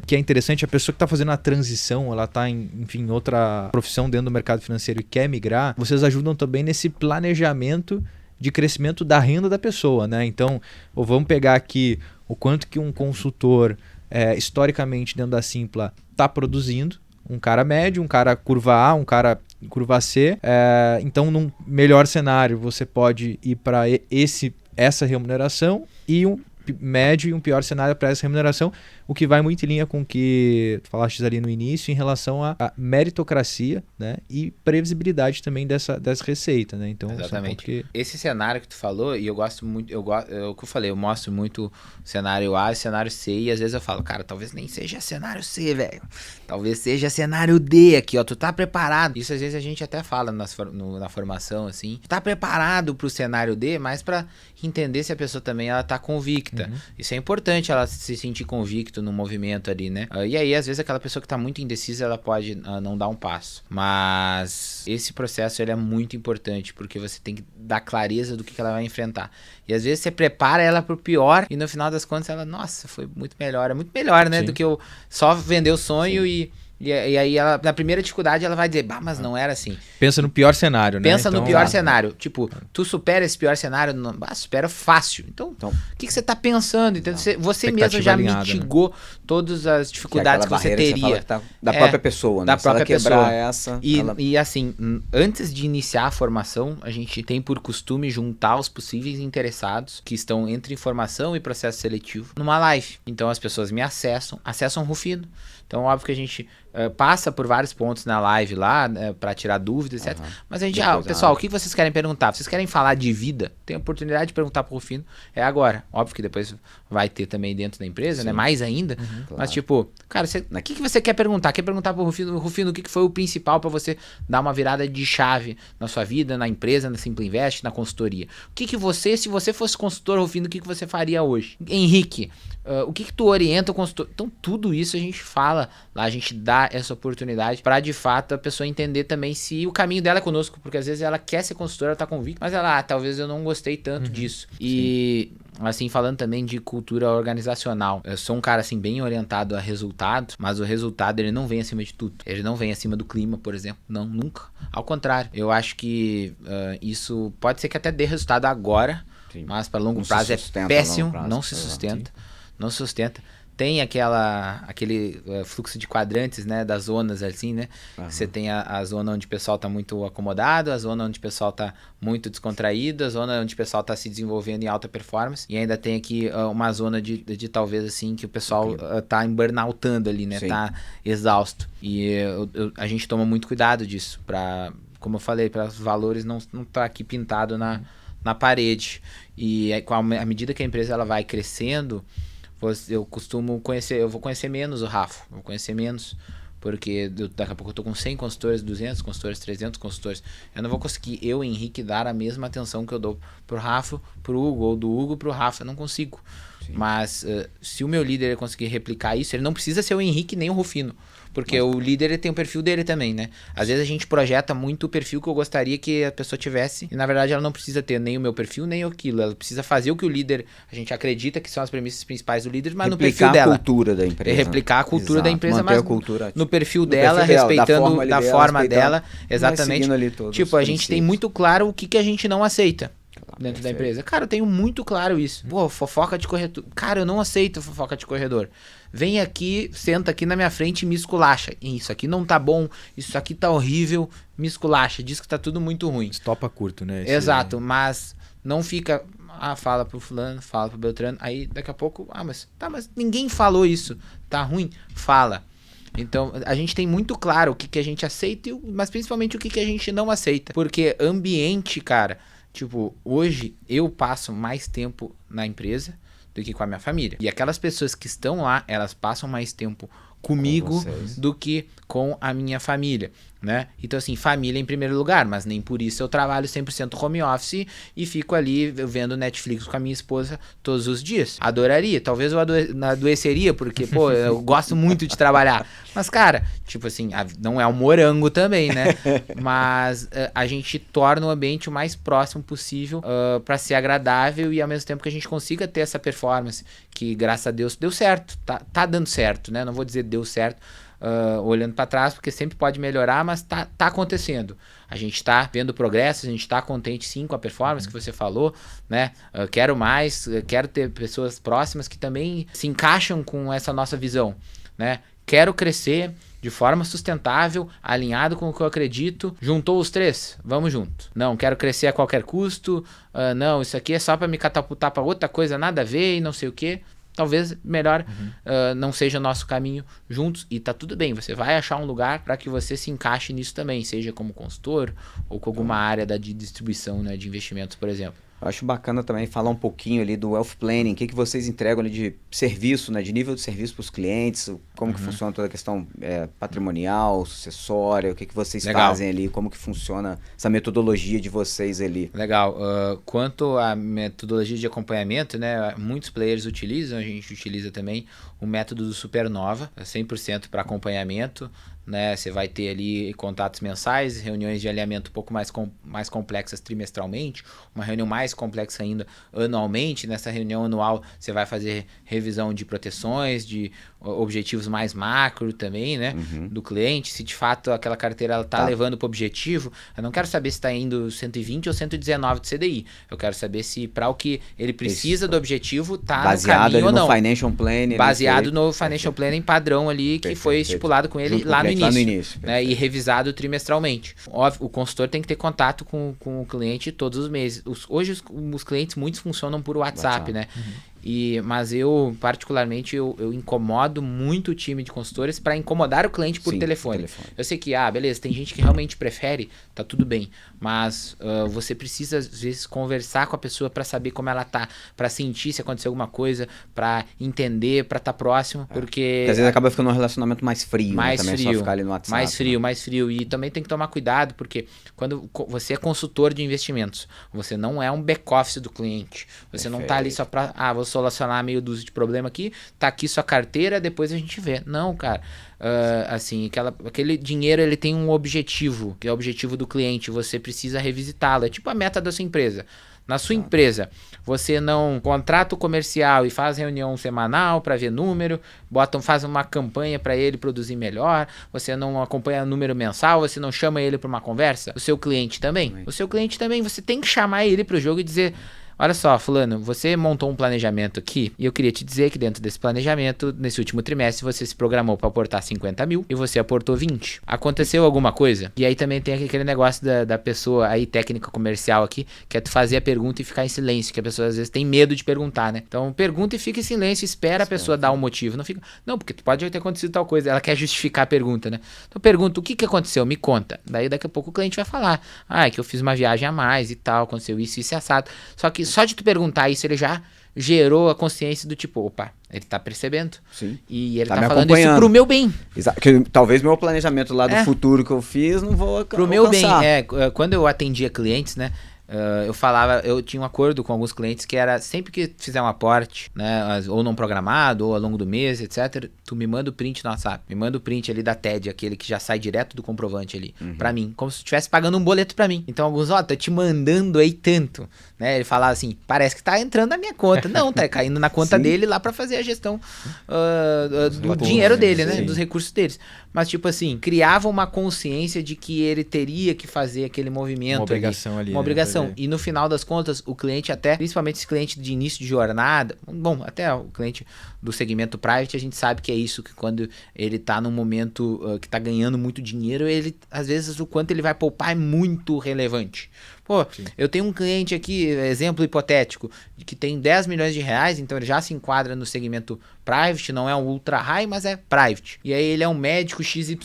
que é interessante, a pessoa que está fazendo a transição, ela está em outra profissão dentro do mercado financeiro e quer migrar, vocês ajudam também nesse planejamento de crescimento da renda da pessoa, né? Então, vamos pegar aqui o quanto que um consultor historicamente dentro da Simpla está produzindo, um cara médio, um cara curva A, um cara curva C. Então, num melhor cenário, você pode ir para essa remuneração e um médio e um pior cenário para essa remuneração, o que vai muito em linha com o que tu falaste ali no início em relação à meritocracia, né, e previsibilidade também dessa receita, né? Então, exatamente. Esse cenário que tu falou, e eu gosto muito, o que eu falei, eu mostro muito cenário A e cenário C, e às vezes eu falo, cara, talvez nem seja cenário C, velho. Talvez seja cenário D aqui, ó, tu tá preparado. Isso às vezes a gente até fala na formação, assim, tá preparado pro cenário D, mas pra entender se a pessoa também ela tá convicta. Isso é importante, ela se sentir convicta no movimento ali, né? E aí, às vezes, aquela pessoa que tá muito indecisa, ela pode não dar um passo. Mas esse processo, ele é muito importante, porque você tem que dar clareza do que ela vai enfrentar. E às vezes você prepara ela pro pior, e no final das contas ela, nossa, foi muito melhor. É muito melhor, né? Sim. Do que eu só vender o sonho. Sim. E aí, ela, na primeira dificuldade, ela vai dizer, mas não era assim. Pensa no pior cenário, né? Pensa no pior cenário. Tipo, tu supera esse pior cenário? Supera fácil. Então, o que você tá pensando? Então, você mesmo já mitigou, né, todas as dificuldades que você teria. Que tá da própria pessoa, né? Da própria pessoa. E assim, antes de iniciar a formação, a gente tem por costume juntar os possíveis interessados que estão entre informação e processo seletivo numa live. Então, as pessoas me acessam o Rufino. Então, óbvio que a gente passa por vários pontos na live lá, para tirar dúvidas, etc. Mas a gente, pessoal, o que vocês querem perguntar? Vocês querem falar de vida? Tem a oportunidade de perguntar pro Rufino. É agora. Óbvio que depois vai ter também dentro da empresa, sim, né? Mais ainda. Claro. Mas tipo, cara, o que você quer perguntar? Quer perguntar pro Rufino? Rufino, o que foi o principal para você dar uma virada de chave na sua vida, na empresa, na Simpla Invest, na consultoria? O que você, se você fosse consultor, Rufino, o que você faria hoje? Henrique, o que tu orienta o consultor? Então, tudo isso a gente fala lá, a gente dá essa oportunidade para de fato a pessoa entender também se o caminho dela é conosco, porque às vezes ela quer ser consultora, ela tá convicta, mas ela, talvez eu não gostei tanto disso. E assim, falando também de cultura organizacional, eu sou um cara assim bem orientado a resultados, mas o resultado ele não vem acima de tudo. Ele não vem acima do clima, por exemplo. Não, nunca. Ao contrário, eu acho que isso pode ser que até dê resultado agora, sim, mas para longo prazo é péssimo, não se sustenta. Não sustenta. Tem aquele fluxo de quadrantes, né, das zonas assim, né? Você tem a zona onde o pessoal tá muito acomodado, a zona onde o pessoal tá muito descontraído, a zona onde o pessoal tá se desenvolvendo em alta performance, e ainda tem aqui uma zona de talvez assim que o pessoal tá burnoutando ali, né? Sim. Tá exausto. E a gente toma muito cuidado disso, como eu falei, para os valores não tá aqui pintado na parede. E à medida que a empresa ela vai crescendo, eu vou conhecer menos o Rafa, porque daqui a pouco eu tô com 100 consultores, 200 consultores, 300 consultores, eu não vou conseguir, Henrique, dar a mesma atenção que eu dou pro Rafa, pro Hugo, ou do Hugo pro Rafa, eu não consigo. Sim. Mas se o meu líder conseguir replicar isso, ele não precisa ser o Henrique nem o Rufino, porque o líder ele tem o perfil dele também, né? Às vezes a gente projeta muito o perfil que eu gostaria que a pessoa tivesse, e na verdade ela não precisa ter nem o meu perfil, nem aquilo. Ela precisa fazer o que o líder, a gente acredita que são as premissas principais do líder, mas replicar no perfil dela. Replicar a cultura da empresa. Replicar a cultura da empresa, manter mas a cultura no perfil dela, respeitando da forma dela. Exatamente. Tipo, a gente tem muito claro o que a gente não aceita dentro da empresa. Cara, eu tenho muito claro isso. Pô, fofoca de corredor. Cara, eu não aceito fofoca de corredor. Vem aqui, senta aqui na minha frente e me esculacha. Isso aqui não tá bom, isso aqui tá horrível, me esculacha. Diz que tá tudo muito ruim. Estopa curto, né? Exato, mas não fica... fala pro fulano, fala pro Beltrano. Aí daqui a pouco... mas ninguém falou isso. Tá ruim? Fala. Então, a gente tem muito claro o que a gente aceita, mas principalmente o que a gente não aceita. Porque ambiente, cara... Tipo, hoje eu passo mais tempo na empresa do que com a minha família. E aquelas pessoas que estão lá, elas passam mais tempo comigo do que com a minha família. né? Então, assim, família em primeiro lugar, mas nem por isso eu trabalho 100% home office e fico ali vendo Netflix com a minha esposa todos os dias. Adoraria, talvez eu adoeceria, porque, pô, eu gosto muito de trabalhar. Mas, cara, tipo assim, não é um morango também, né? Mas a gente torna o ambiente o mais próximo possível para ser agradável e ao mesmo tempo que a gente consiga ter essa performance, que graças a Deus deu certo, tá dando certo, né? Não vou dizer deu certo, olhando para trás, porque sempre pode melhorar, mas tá acontecendo. A gente tá vendo progresso, a gente tá contente sim com a performance que você falou, né? Quero mais, quero ter pessoas próximas que também se encaixam com essa nossa visão, né? Quero crescer de forma sustentável, alinhado com o que eu acredito. Juntou os três? Vamos junto. Não, quero crescer a qualquer custo. Não, isso aqui é só para me catapultar para outra coisa, nada a ver e não sei o quê. Talvez melhor não seja nosso caminho juntos, e tá tudo bem, você vai achar um lugar para que você se encaixe nisso também, seja como consultor ou com alguma área de distribuição, né, de investimentos, por exemplo. Eu acho bacana também falar um pouquinho ali do Wealth Planning, o que vocês entregam ali de serviço, né, de nível de serviço para os clientes, como que funciona toda a questão patrimonial, sucessória, o que vocês fazem ali, como que funciona essa metodologia de vocês ali. Legal. Quanto à metodologia de acompanhamento, né, muitos players utilizam, a gente utiliza também o método do Supernova, 100% para acompanhamento, né? Você vai ter ali contatos mensais, reuniões de alinhamento um pouco mais complexas trimestralmente, uma reunião mais complexa ainda anualmente. Nessa reunião anual você vai fazer revisão de proteções, de objetivos mais macro também, né? Do cliente, se de fato aquela carteira ela tá levando para o objetivo. Eu não quero saber se está indo 120 ou 119 de CDI, eu quero saber se para o que ele precisa do objetivo tá baseado no caminho ou não. Financial Planning, baseado no Financial Planning padrão ali, que foi estipulado com ele lá no início, né, e revisado trimestralmente. Óbvio, o consultor tem que ter contato com o cliente todos os meses. Hoje os clientes, muitos funcionam por WhatsApp, né? Mas eu, particularmente, eu incomodo muito o time de consultores para incomodar o cliente por telefone. Eu sei que, beleza, tem gente que realmente prefere, tá tudo bem, mas você precisa, às vezes, conversar com a pessoa para saber como ela tá, para sentir se aconteceu alguma coisa, para entender, para estar próximo, porque às vezes acaba ficando um relacionamento mais frio, né? Também frio, só ficar ali no WhatsApp. Mais frio. E também tem que tomar cuidado, porque quando você é consultor de investimentos, você não é um back-office do cliente. Você não tá ali só para, vou solucionar meio dúzia de problema aqui, tá aqui sua carteira, depois a gente vê. Não, cara. Assim, aquele dinheiro ele tem um objetivo, que é o objetivo do cliente, você precisa revisitá-lo. É tipo a meta da sua empresa. Na sua empresa, você não contrata o comercial e faz reunião semanal para ver número, faz uma campanha para ele produzir melhor, você não acompanha número mensal, você não chama ele para uma conversa. O seu cliente também. O seu cliente também, você tem que chamar ele para o jogo e dizer: olha só, fulano, você montou um planejamento aqui e eu queria te dizer que dentro desse planejamento, nesse último trimestre, você se programou para aportar 50 mil e você aportou 20. Aconteceu alguma coisa? E aí também tem aquele negócio da pessoa aí, técnica comercial aqui, que é tu fazer a pergunta e ficar em silêncio, que a pessoa às vezes tem medo de perguntar, né? Então pergunta e fica em silêncio, espera a pessoa dar um motivo. Não, porque pode ter acontecido tal coisa, ela quer justificar a pergunta, né? Então pergunta, o que aconteceu? Me conta. Daí daqui a pouco o cliente vai falar: é que eu fiz uma viagem a mais e tal, aconteceu isso e assado. Só que só de tu perguntar isso, ele já gerou a consciência do tipo, opa, ele tá percebendo. Sim. E ele tá falando isso pro meu bem. Exato. Talvez meu planejamento lá do futuro que eu fiz não vou alcançar. Pro meu bem. Quando eu atendia clientes, né, eu tinha um acordo com alguns clientes que era, sempre que fizer um aporte, né, ou não programado, ou ao longo do mês, etc., tu me manda o print no WhatsApp, me manda o print ali da TED, aquele que já sai direto do comprovante ali, pra mim, como se tu estivesse pagando um boleto pra mim. Então alguns, tô te mandando aí tanto, né, ele falava assim, parece que tá entrando na minha conta. Não, tá caindo na conta dele lá pra fazer a gestão do dinheiro dele, né, dos recursos deles. Mas tipo assim, criava uma consciência de que ele teria que fazer aquele movimento. Uma obrigação ali. Uma obrigação. E no final das contas, o cliente até, principalmente esse cliente de início de jornada, bom, até o cliente do segmento private, a gente sabe que é isso, que quando ele tá num momento que tá ganhando muito dinheiro, ele, às vezes, o quanto ele vai poupar é muito relevante. Pô, eu tenho um cliente aqui, exemplo hipotético, que tem 10 milhões de reais, então ele já se enquadra no segmento private, não é um ultra high, mas é private. E aí ele é um médico XYZ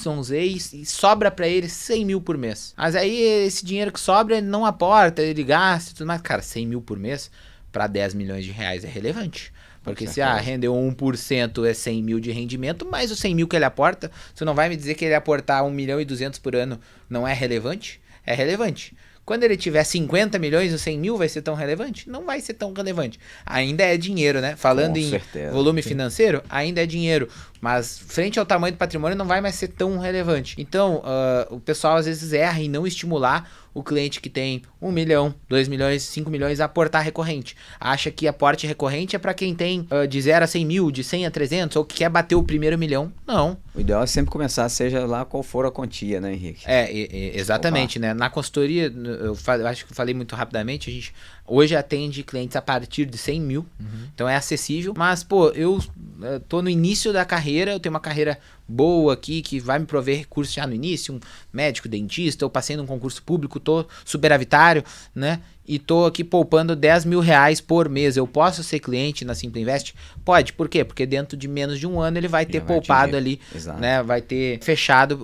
e sobra pra ele 100 mil por mês. Mas aí esse dinheiro que sobra, ele não aporta, ele gasta e tudo mais. Cara, 100 mil por mês para 10 milhões de reais é relevante. Porque se rendeu 1% é 100 mil de rendimento, mais os 100 mil que ele aporta, você não vai me dizer que ele aportar 1 milhão e 200 por ano não é relevante? É relevante. Quando ele tiver 50 milhões ou 100 mil, vai ser tão relevante? Não vai ser tão relevante. Ainda é dinheiro, né? Falando em volume financeiro, ainda é dinheiro. Mas frente ao tamanho do patrimônio não vai mais ser tão relevante. Então, o pessoal às vezes erra em não estimular o cliente que tem 1 milhão, 2 milhões, 5 milhões a aportar recorrente. Acha que aporte recorrente é para quem tem de 0 a 100 mil, de 100 a 300, ou que quer bater o primeiro milhão. Não. O ideal é sempre começar, seja lá qual for a quantia, né, Henrique? Exatamente, né? Na consultoria, eu acho que eu falei muito rapidamente, a gente hoje atende clientes a partir de 100 mil, então é acessível. Mas, pô, eu tô no início da carreira, eu tenho uma carreira boa aqui, que vai me prover recursos já no início, um médico, dentista, eu passei num concurso público, tô superavitário, né? E tô aqui poupando 10 mil reais por mês. Eu posso ser cliente na Simple Invest? Pode. Por quê? Porque dentro de menos de um ano ele vai ter poupado ali, né? Vai ter fechado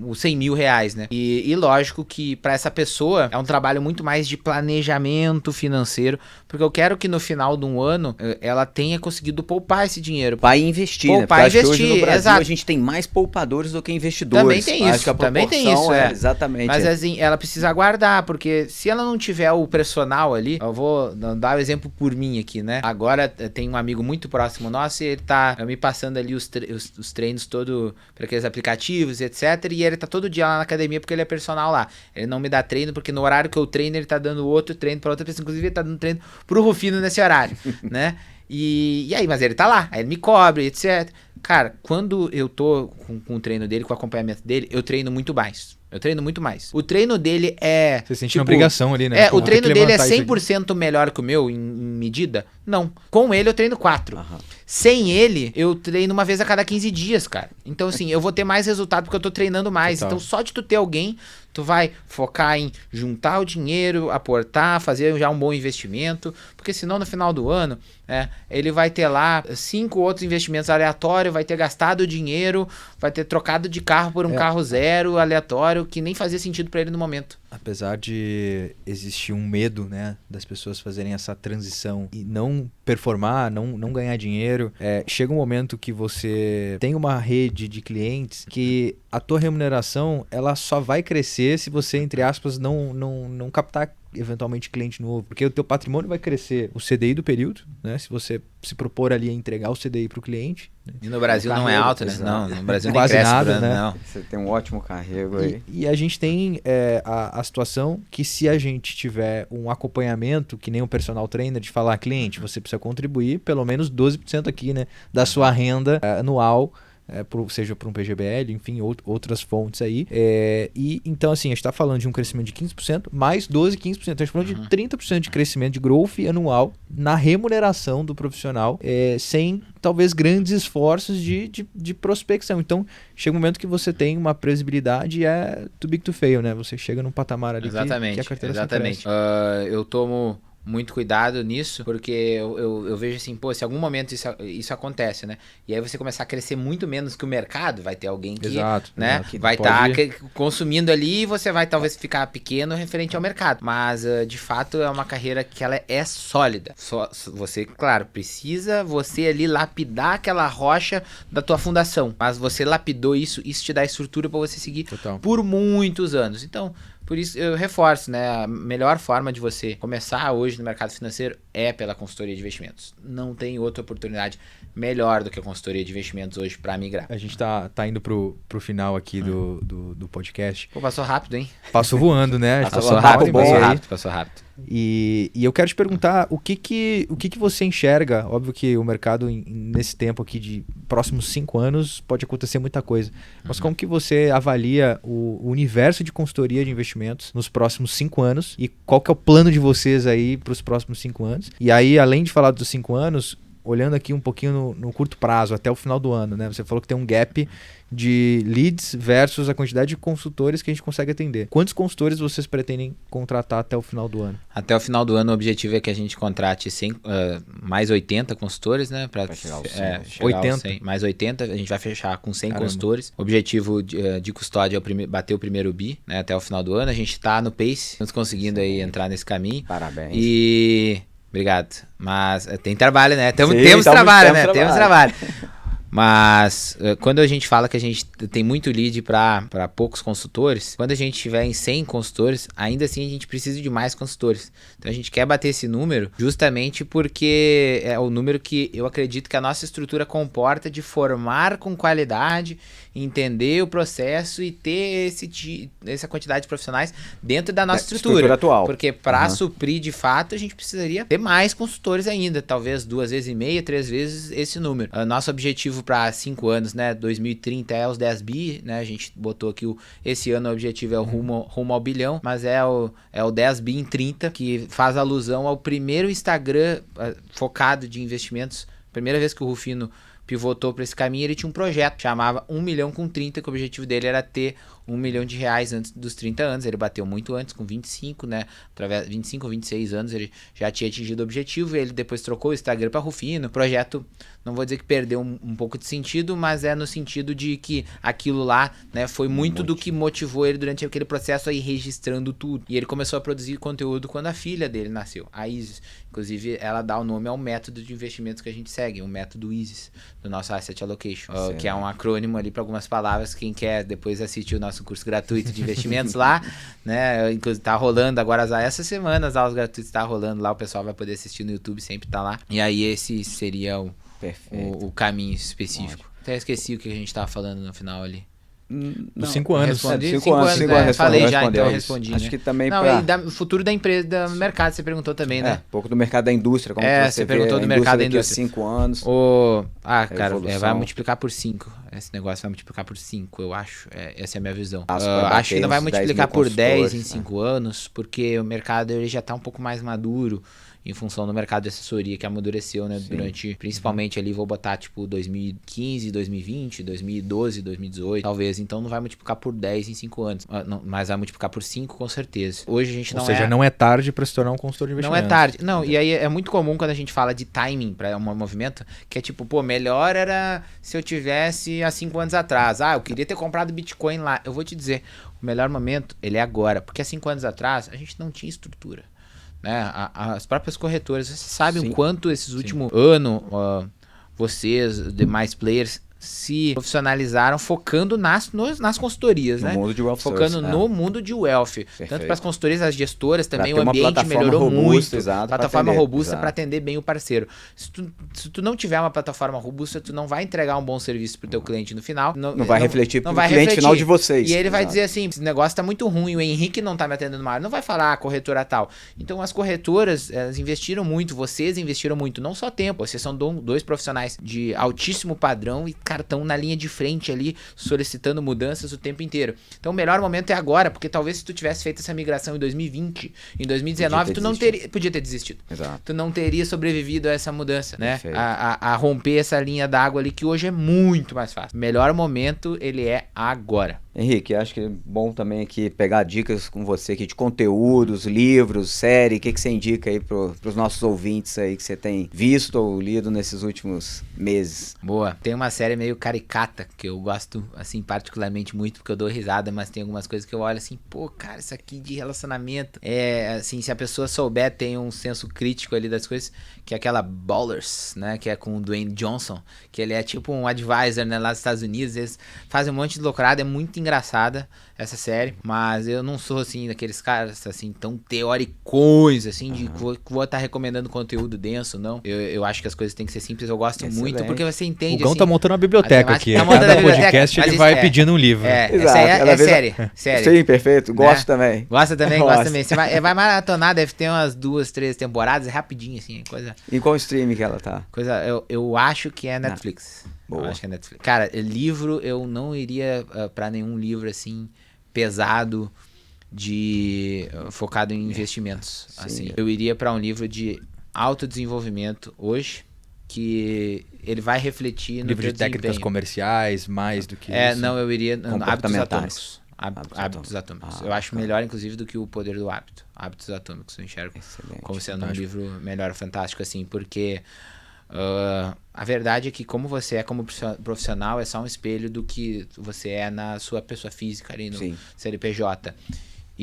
os 100 mil reais, né? E lógico que para essa pessoa é um trabalho muito mais de planejamento financeiro, porque eu quero que no final de um ano ela tenha conseguido poupar esse dinheiro. Poupar e investir, poupar, né? Porque investir, hoje no Brasil a gente tem mais poupadores do que investidores. Também tem isso. Acho que a proporção também tem isso, exatamente. Mas assim, ela precisa aguardar, porque se ela não tiver o personal ali, eu vou dar o exemplo por mim aqui, né? Agora tem um amigo muito próximo nosso e ele tá me passando ali os treinos todo para aqueles aplicativos, etc. E ele tá todo dia lá na academia porque ele é personal lá. Ele não me dá treino porque no horário que eu treino ele tá dando outro treino para outra pessoa. Inclusive ele tá dando treino pro Rufino nesse horário, né? E aí, mas ele tá lá, aí ele me cobre, etc. Cara, quando eu tô com o treino dele, com o acompanhamento dele, eu treino muito mais. O treino dele é... Você sente uma obrigação ali, né? O treino dele é 100% melhor que o meu em medida? Não. Com ele eu treino 4. Sem ele, eu treino uma vez a cada 15 dias, cara. Então, assim, eu vou ter mais resultado porque eu tô treinando mais. Total. Então, só de tu ter alguém, tu vai focar em juntar o dinheiro, aportar, fazer já um bom investimento. Porque senão, no final do ano, ele vai ter lá 5 outros investimentos aleatórios, vai ter gastado dinheiro, vai ter trocado de carro por um carro zero, aleatório, que nem fazia sentido para ele no momento. Apesar de existir um medo, né, das pessoas fazerem essa transição e não performar, não ganhar dinheiro, chega um momento que você tem uma rede de clientes que a tua remuneração ela só vai crescer se você, entre aspas, não captar eventualmente cliente novo, porque o teu patrimônio vai crescer o CDI do período, né? Se você se propor ali a entregar o CDI para o cliente. Né? E no Brasil não é alto, né? Não, no Brasil quase nem cresce nada, né? Não. Você tem um ótimo carrego aí. E a gente tem a situação que se a gente tiver um acompanhamento, que nem um personal trainer, de falar, cliente, você precisa contribuir pelo menos 12% aqui, né? Da sua renda anual, seja por um PGBL, enfim, outras fontes aí. E então, assim, a gente está falando de um crescimento de 15%, mais 12%, 15%. Então, a gente está falando de 30% de crescimento de growth anual na remuneração do profissional, sem, talvez, grandes esforços de prospecção. Então, chega um momento que você tem uma previsibilidade too big to fail, né? Você chega num patamar ali que a carteira se cresce. Eu tomo muito cuidado nisso, porque eu vejo assim, pô, se em algum momento isso acontece, né? E aí você começar a crescer muito menos que o mercado, vai ter alguém que, né, que vai estar consumindo ali e você vai talvez ficar pequeno referente ao mercado. Mas, de fato, é uma carreira que ela é sólida. Você, claro, precisa você ali lapidar aquela rocha da tua fundação. Mas você lapidou isso te dá estrutura para você seguir por muitos anos. Então, por isso eu reforço, né? A melhor forma de você começar hoje no mercado financeiro é pela consultoria de investimentos. Não tem outra oportunidade melhor do que a consultoria de investimentos hoje para migrar. A gente tá indo pro final aqui do podcast. Pô, passou rápido, hein? Passou voando, né? Passou rápido. E eu quero te perguntar o que você enxerga. Óbvio que o mercado nesse tempo aqui de próximos 5 anos pode acontecer muita coisa. Mas como que você avalia o universo de consultoria de investimentos nos próximos 5 anos? E qual que é o plano de vocês aí para os próximos 5 anos? E aí, além de falar dos 5 anos, olhando aqui um pouquinho no curto prazo, até o final do ano, né? Você falou que tem um gap de leads versus a quantidade de consultores que a gente consegue atender. Quantos consultores vocês pretendem contratar até o final do ano? Até o final do ano, o objetivo é que a gente contrate mais 80 consultores, né? Para chegar aos 100, mais 80, a gente vai fechar com 100 consultores. O objetivo de custódia é bater o primeiro bi, né? Até o final do ano. A gente está no pace, estamos conseguindo aí entrar nesse caminho. Parabéns. Obrigado. Mas tem trabalho, né? Temos trabalho, né? Temos trabalho. Mas quando a gente fala que a gente tem muito lead para poucos consultores, quando a gente estiver em 100 consultores, ainda assim a gente precisa de mais consultores. Então a gente quer bater esse número justamente porque é o número que eu acredito que a nossa estrutura comporta de formar com qualidade, entender o processo e ter essa quantidade de profissionais dentro da nossa estrutura atual. Porque para suprir de fato, a gente precisaria ter mais consultores ainda, talvez 2,5 vezes, 3 vezes esse número. Nosso objetivo para 5 anos, né, 2030 é os 10 bi, né, a gente botou aqui esse ano o objetivo é o rumo ao bilhão, mas é o 10 bi em 30, que faz alusão ao primeiro Instagram focado de investimentos. Primeira vez que o Rufino pivotou para esse caminho, ele tinha um projeto, chamava 1 milhão com 30, que o objetivo dele era ter R$1 milhão antes dos 30 anos, ele bateu muito antes, com 25, né, através 25 ou 26 anos, ele já tinha atingido o objetivo, ele depois trocou o Instagram para Rufino, o projeto, não vou dizer que perdeu um pouco de sentido, mas é no sentido de que aquilo lá, né, foi muito do que motivou ele durante aquele processo a ir registrando tudo, e ele começou a produzir conteúdo quando a filha dele nasceu, a Isis, inclusive ela dá o nome ao método de investimentos que a gente segue, o método Isis, do nosso Asset Allocation, que é um acrônimo ali para algumas palavras, quem quer depois assistir o nosso curso gratuito de investimentos lá, né, inclusive tá rolando agora essa semana, as aulas gratuitas tá rolando lá, o pessoal vai poder assistir no YouTube, sempre tá lá, e aí esse seria o caminho específico. Ótimo. Até esqueci o que a gente tava falando no final ali. Dos 5 anos. Respondi, 5 anos, falei já, então eu respondi. Acho que também e o futuro da empresa, do mercado, você perguntou também, né? Um pouco do mercado da indústria, como você perguntou do mercado da indústria. 5 anos. Cara, vai multiplicar por 5. Esse negócio vai multiplicar por 5, eu acho. Essa é a minha visão. Acho que não vai multiplicar por 10 em 5 anos, porque o mercado ele já tá um pouco mais maduro. Em função do mercado de assessoria que amadureceu, né? Sim. Durante, principalmente ali, vou botar tipo 2015, 2020, 2012, 2018, talvez. Então não vai multiplicar por 10 em 5 anos, mas vai multiplicar por 5 com certeza. Hoje a gente não é tarde para se tornar um consultor de investimento. Não é tarde. Não, e aí é muito comum quando a gente fala de timing para um movimento, que é tipo, melhor era se eu tivesse há 5 anos atrás. Eu queria ter comprado Bitcoin lá. Eu vou te dizer, o melhor momento, ele é agora. Porque há 5 anos atrás, a gente não tinha estrutura. Né? As próprias corretoras, vocês sabem o quanto esses últimos anos vocês, demais players, se profissionalizaram focando nas consultorias, né? Mundo de wealth focando no mundo de wealth. Perfeito. Tanto para as consultorias, as gestoras também, o ambiente melhorou muito. Plataforma robusta para atender bem o parceiro. Se tu não tiver uma plataforma robusta, tu não vai entregar um bom serviço pro teu cliente no final. Não vai refletir pro cliente final de vocês. E ele vai dizer assim, esse negócio tá muito ruim, o Henrique não tá me atendendo mais. Não vai falar corretora tal. Então as corretoras, elas investiram muito, vocês investiram muito, não só tempo. Vocês são 2 profissionais de altíssimo padrão e estão na linha de frente ali, solicitando mudanças o tempo inteiro. Então o melhor momento é agora, porque talvez se tu tivesse feito essa migração em 2020, em 2019, tu não teria... Podia ter desistido. Exato. Tu não teria sobrevivido a essa mudança, né? A romper essa linha d'água ali, que hoje é muito mais fácil. O melhor momento, ele é agora. Henrique, acho que é bom também aqui pegar dicas com você aqui de conteúdos, livros, série, o que você indica aí pros nossos ouvintes aí que você tem visto ou lido nesses últimos meses. Boa. Tem uma série meio caricata que eu gosto, assim, particularmente muito, porque eu dou risada, mas tem algumas coisas que eu olho assim, cara, isso aqui de relacionamento, assim, se a pessoa souber, tem um senso crítico ali das coisas, que é aquela Ballers, né, que é com o Dwayne Johnson, que ele é tipo um advisor, né, lá dos Estados Unidos, eles fazem um monte de loucurada, é muito engraçada essa série, mas eu não sou assim daqueles caras assim tão teóricos assim de vou estar recomendando conteúdo denso, não. Eu acho que as coisas têm que ser simples, eu gosto muito porque você entende. O Gão assim, tá montando uma biblioteca aqui. Tá montando cada podcast ele vai pedindo um livro. Exato, é série. Sim, perfeito. Gosto também. Gosta também, gosta também. Você vai maratonar, deve ter umas 2, 3 temporadas, é rapidinho assim, coisa. Em qual stream que ela tá? Eu acho que é Netflix. Boa. Eu acho que é Netflix. Cara, livro, eu não iria pra nenhum livro assim pesado focado em investimentos. Assim. Eu iria pra um livro de autodesenvolvimento hoje, que ele vai refletir no livro de técnicas comerciais, mais do que isso. Não, eu iria Hábitos Atômicos. Hábitos Atômicos. Eu acho melhor, inclusive, do que O Poder do Hábito. Hábitos Atômicos, eu enxergo como sendo um livro melhor, fantástico, assim, porque a verdade é que como você é como profissional é só um espelho do que você é na sua pessoa física ali no CNPJ.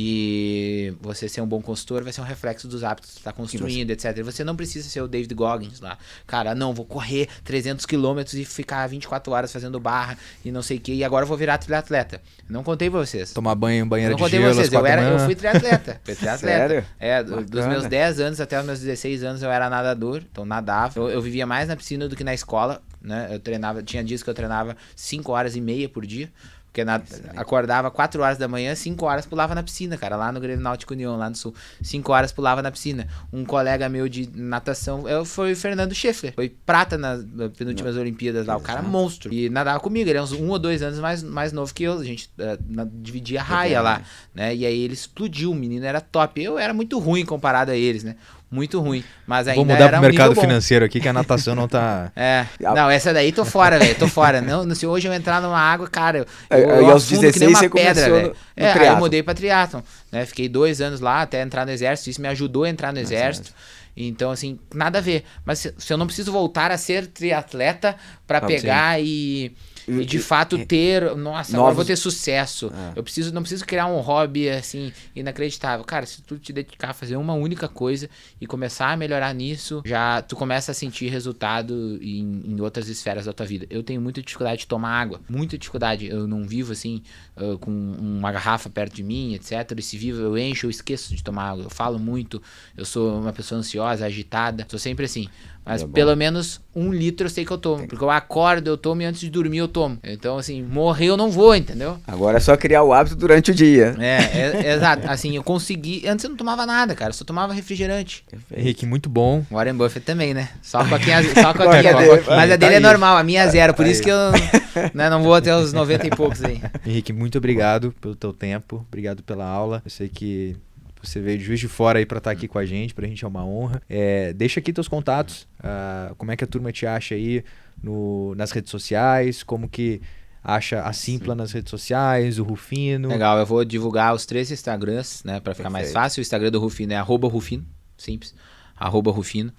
E você ser um bom consultor vai ser um reflexo dos hábitos que você está construindo, etc. E você não precisa ser o David Goggins lá. Cara, não, vou correr 300 quilômetros e ficar 24 horas fazendo barra e não sei o que, e agora eu vou virar triatleta. Não contei pra vocês. Tomar banho em banheira de gelo. Não contei pra vocês, eu fui triatleta. Fui triatleta. Sério? Dos meus 10 anos até os meus 16 anos eu era nadador, então nadava. Eu vivia mais na piscina do que na escola, né? Eu treinava, tinha dias que eu treinava 5 horas e meia por dia. Porque acordava 4 horas da manhã, 5 horas pulava na piscina, cara, lá no Grêmio Náutico União, lá no Sul. 5 horas pulava na piscina. Um colega meu de natação foi o Fernando Scheffler. Foi prata nas penúltimas Olimpíadas lá, o cara monstro. E nadava comigo, ele é uns 1 ou 2 anos mais novo que eu. A gente dividia raia lá, né? E aí ele explodiu, o menino era top. Eu era muito ruim comparado a eles, né? Muito ruim, mas ainda vou mudar pro mercado financeiro aqui, que a natação não tá... Não, essa daí tô fora, velho, tô fora. Não, se hoje eu entrar numa água, cara, eu aos 16 que nem uma pedra, velho. Aí eu mudei pra triatlon, né? Fiquei 2 anos lá até entrar no exército, isso me ajudou a entrar no exército. Então, assim, nada a ver. Mas se eu não preciso voltar a ser triatleta pra pegar e de fato ter... Nossa, agora eu vou ter sucesso. Eu não preciso criar um hobby, assim, inacreditável. Cara, se tu te dedicar a fazer uma única coisa e começar a melhorar nisso, já tu começa a sentir resultado em outras esferas da tua vida. Eu tenho muita dificuldade de tomar água. Muita dificuldade. Eu não vivo, assim, com uma garrafa perto de mim, etc. E se vivo, eu encho, eu esqueço de tomar água. Eu falo muito. Eu sou uma pessoa ansiosa, agitada. Sou sempre assim. Mas pelo menos 1 litro eu sei que eu tomo. Porque eu acordo, eu tomo e antes de dormir eu tomo. Então, assim, morrer eu não vou, entendeu? Agora é só criar o hábito durante o dia. Exato. Assim, eu consegui... Antes eu não tomava nada, cara. Eu só tomava refrigerante. Henrique, muito bom. Warren Buffett também, né? Só com a coquinha. Mas a dele é normal, a minha é 0. Por isso que eu não vou até os 90 e poucos aí. Henrique, muito obrigado pelo teu tempo. Obrigado pela aula. Eu sei que você veio de Juiz de Fora aí pra estar aqui com a gente. Pra gente é uma honra. Deixa aqui teus contatos. Como é que a turma te acha aí nas redes sociais? Como que acha a Simpla nas redes sociais, o Rufino? Legal, eu vou divulgar os 3 Instagrams, né? Pra ficar mais fácil. O Instagram do Rufino é @Rufino. Simples. @Rufino.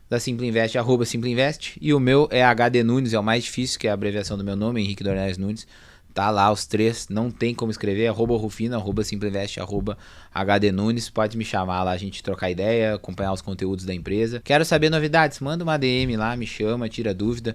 Da Simpla Invest é @Simpla Invest. E o meu é HD Nunes, é o mais difícil, que é a abreviação do meu nome, Henrique Dornelles Nunes. Tá lá os 3, não tem como escrever, @Rufino, @Simplainvest, @HD Nunes, pode me chamar lá, a gente trocar ideia, acompanhar os conteúdos da empresa. Quero saber novidades, manda uma DM lá, me chama, tira dúvida.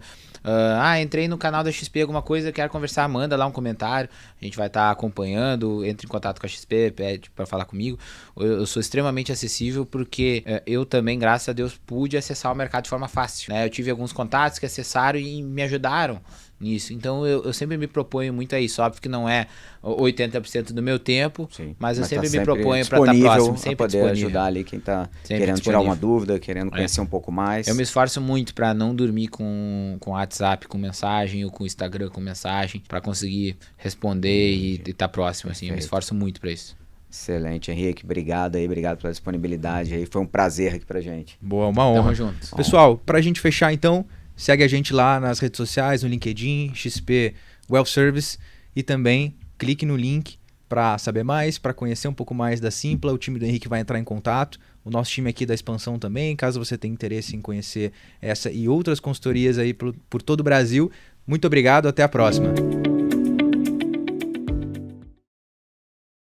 Entrei no canal da XP, alguma coisa, quero conversar, manda lá um comentário, a gente vai estar acompanhando, entre em contato com a XP, pede para falar comigo. Eu sou extremamente acessível porque eu também, graças a Deus, pude acessar o mercado de forma fácil, né? Eu tive alguns contatos que acessaram e me ajudaram nisso, então eu sempre me proponho muito a isso. Óbvio que não é 80% do meu tempo, mas eu sempre me proponho para estar próximo, sempre poder disponível. ajudar ali quem tá querendo tirar uma dúvida, querendo conhecer um pouco mais. Eu me esforço muito para não dormir com WhatsApp com mensagem ou com Instagram com mensagem, para conseguir responder e estar próximo, assim. Eu me esforço muito para isso. Excelente, Henrique, obrigado pela disponibilidade aí, foi um prazer aqui pra gente. Boa, uma honra. Tamo junto. Pessoal, pra gente fechar então, segue a gente lá nas redes sociais, no LinkedIn, XP Well Service, e também clique no link para saber mais, para conhecer um pouco mais da Simpla. O time do Henrique vai entrar em contato, o nosso time aqui da expansão também, caso você tenha interesse em conhecer essa e outras consultorias aí por todo o Brasil. Muito obrigado, até a próxima.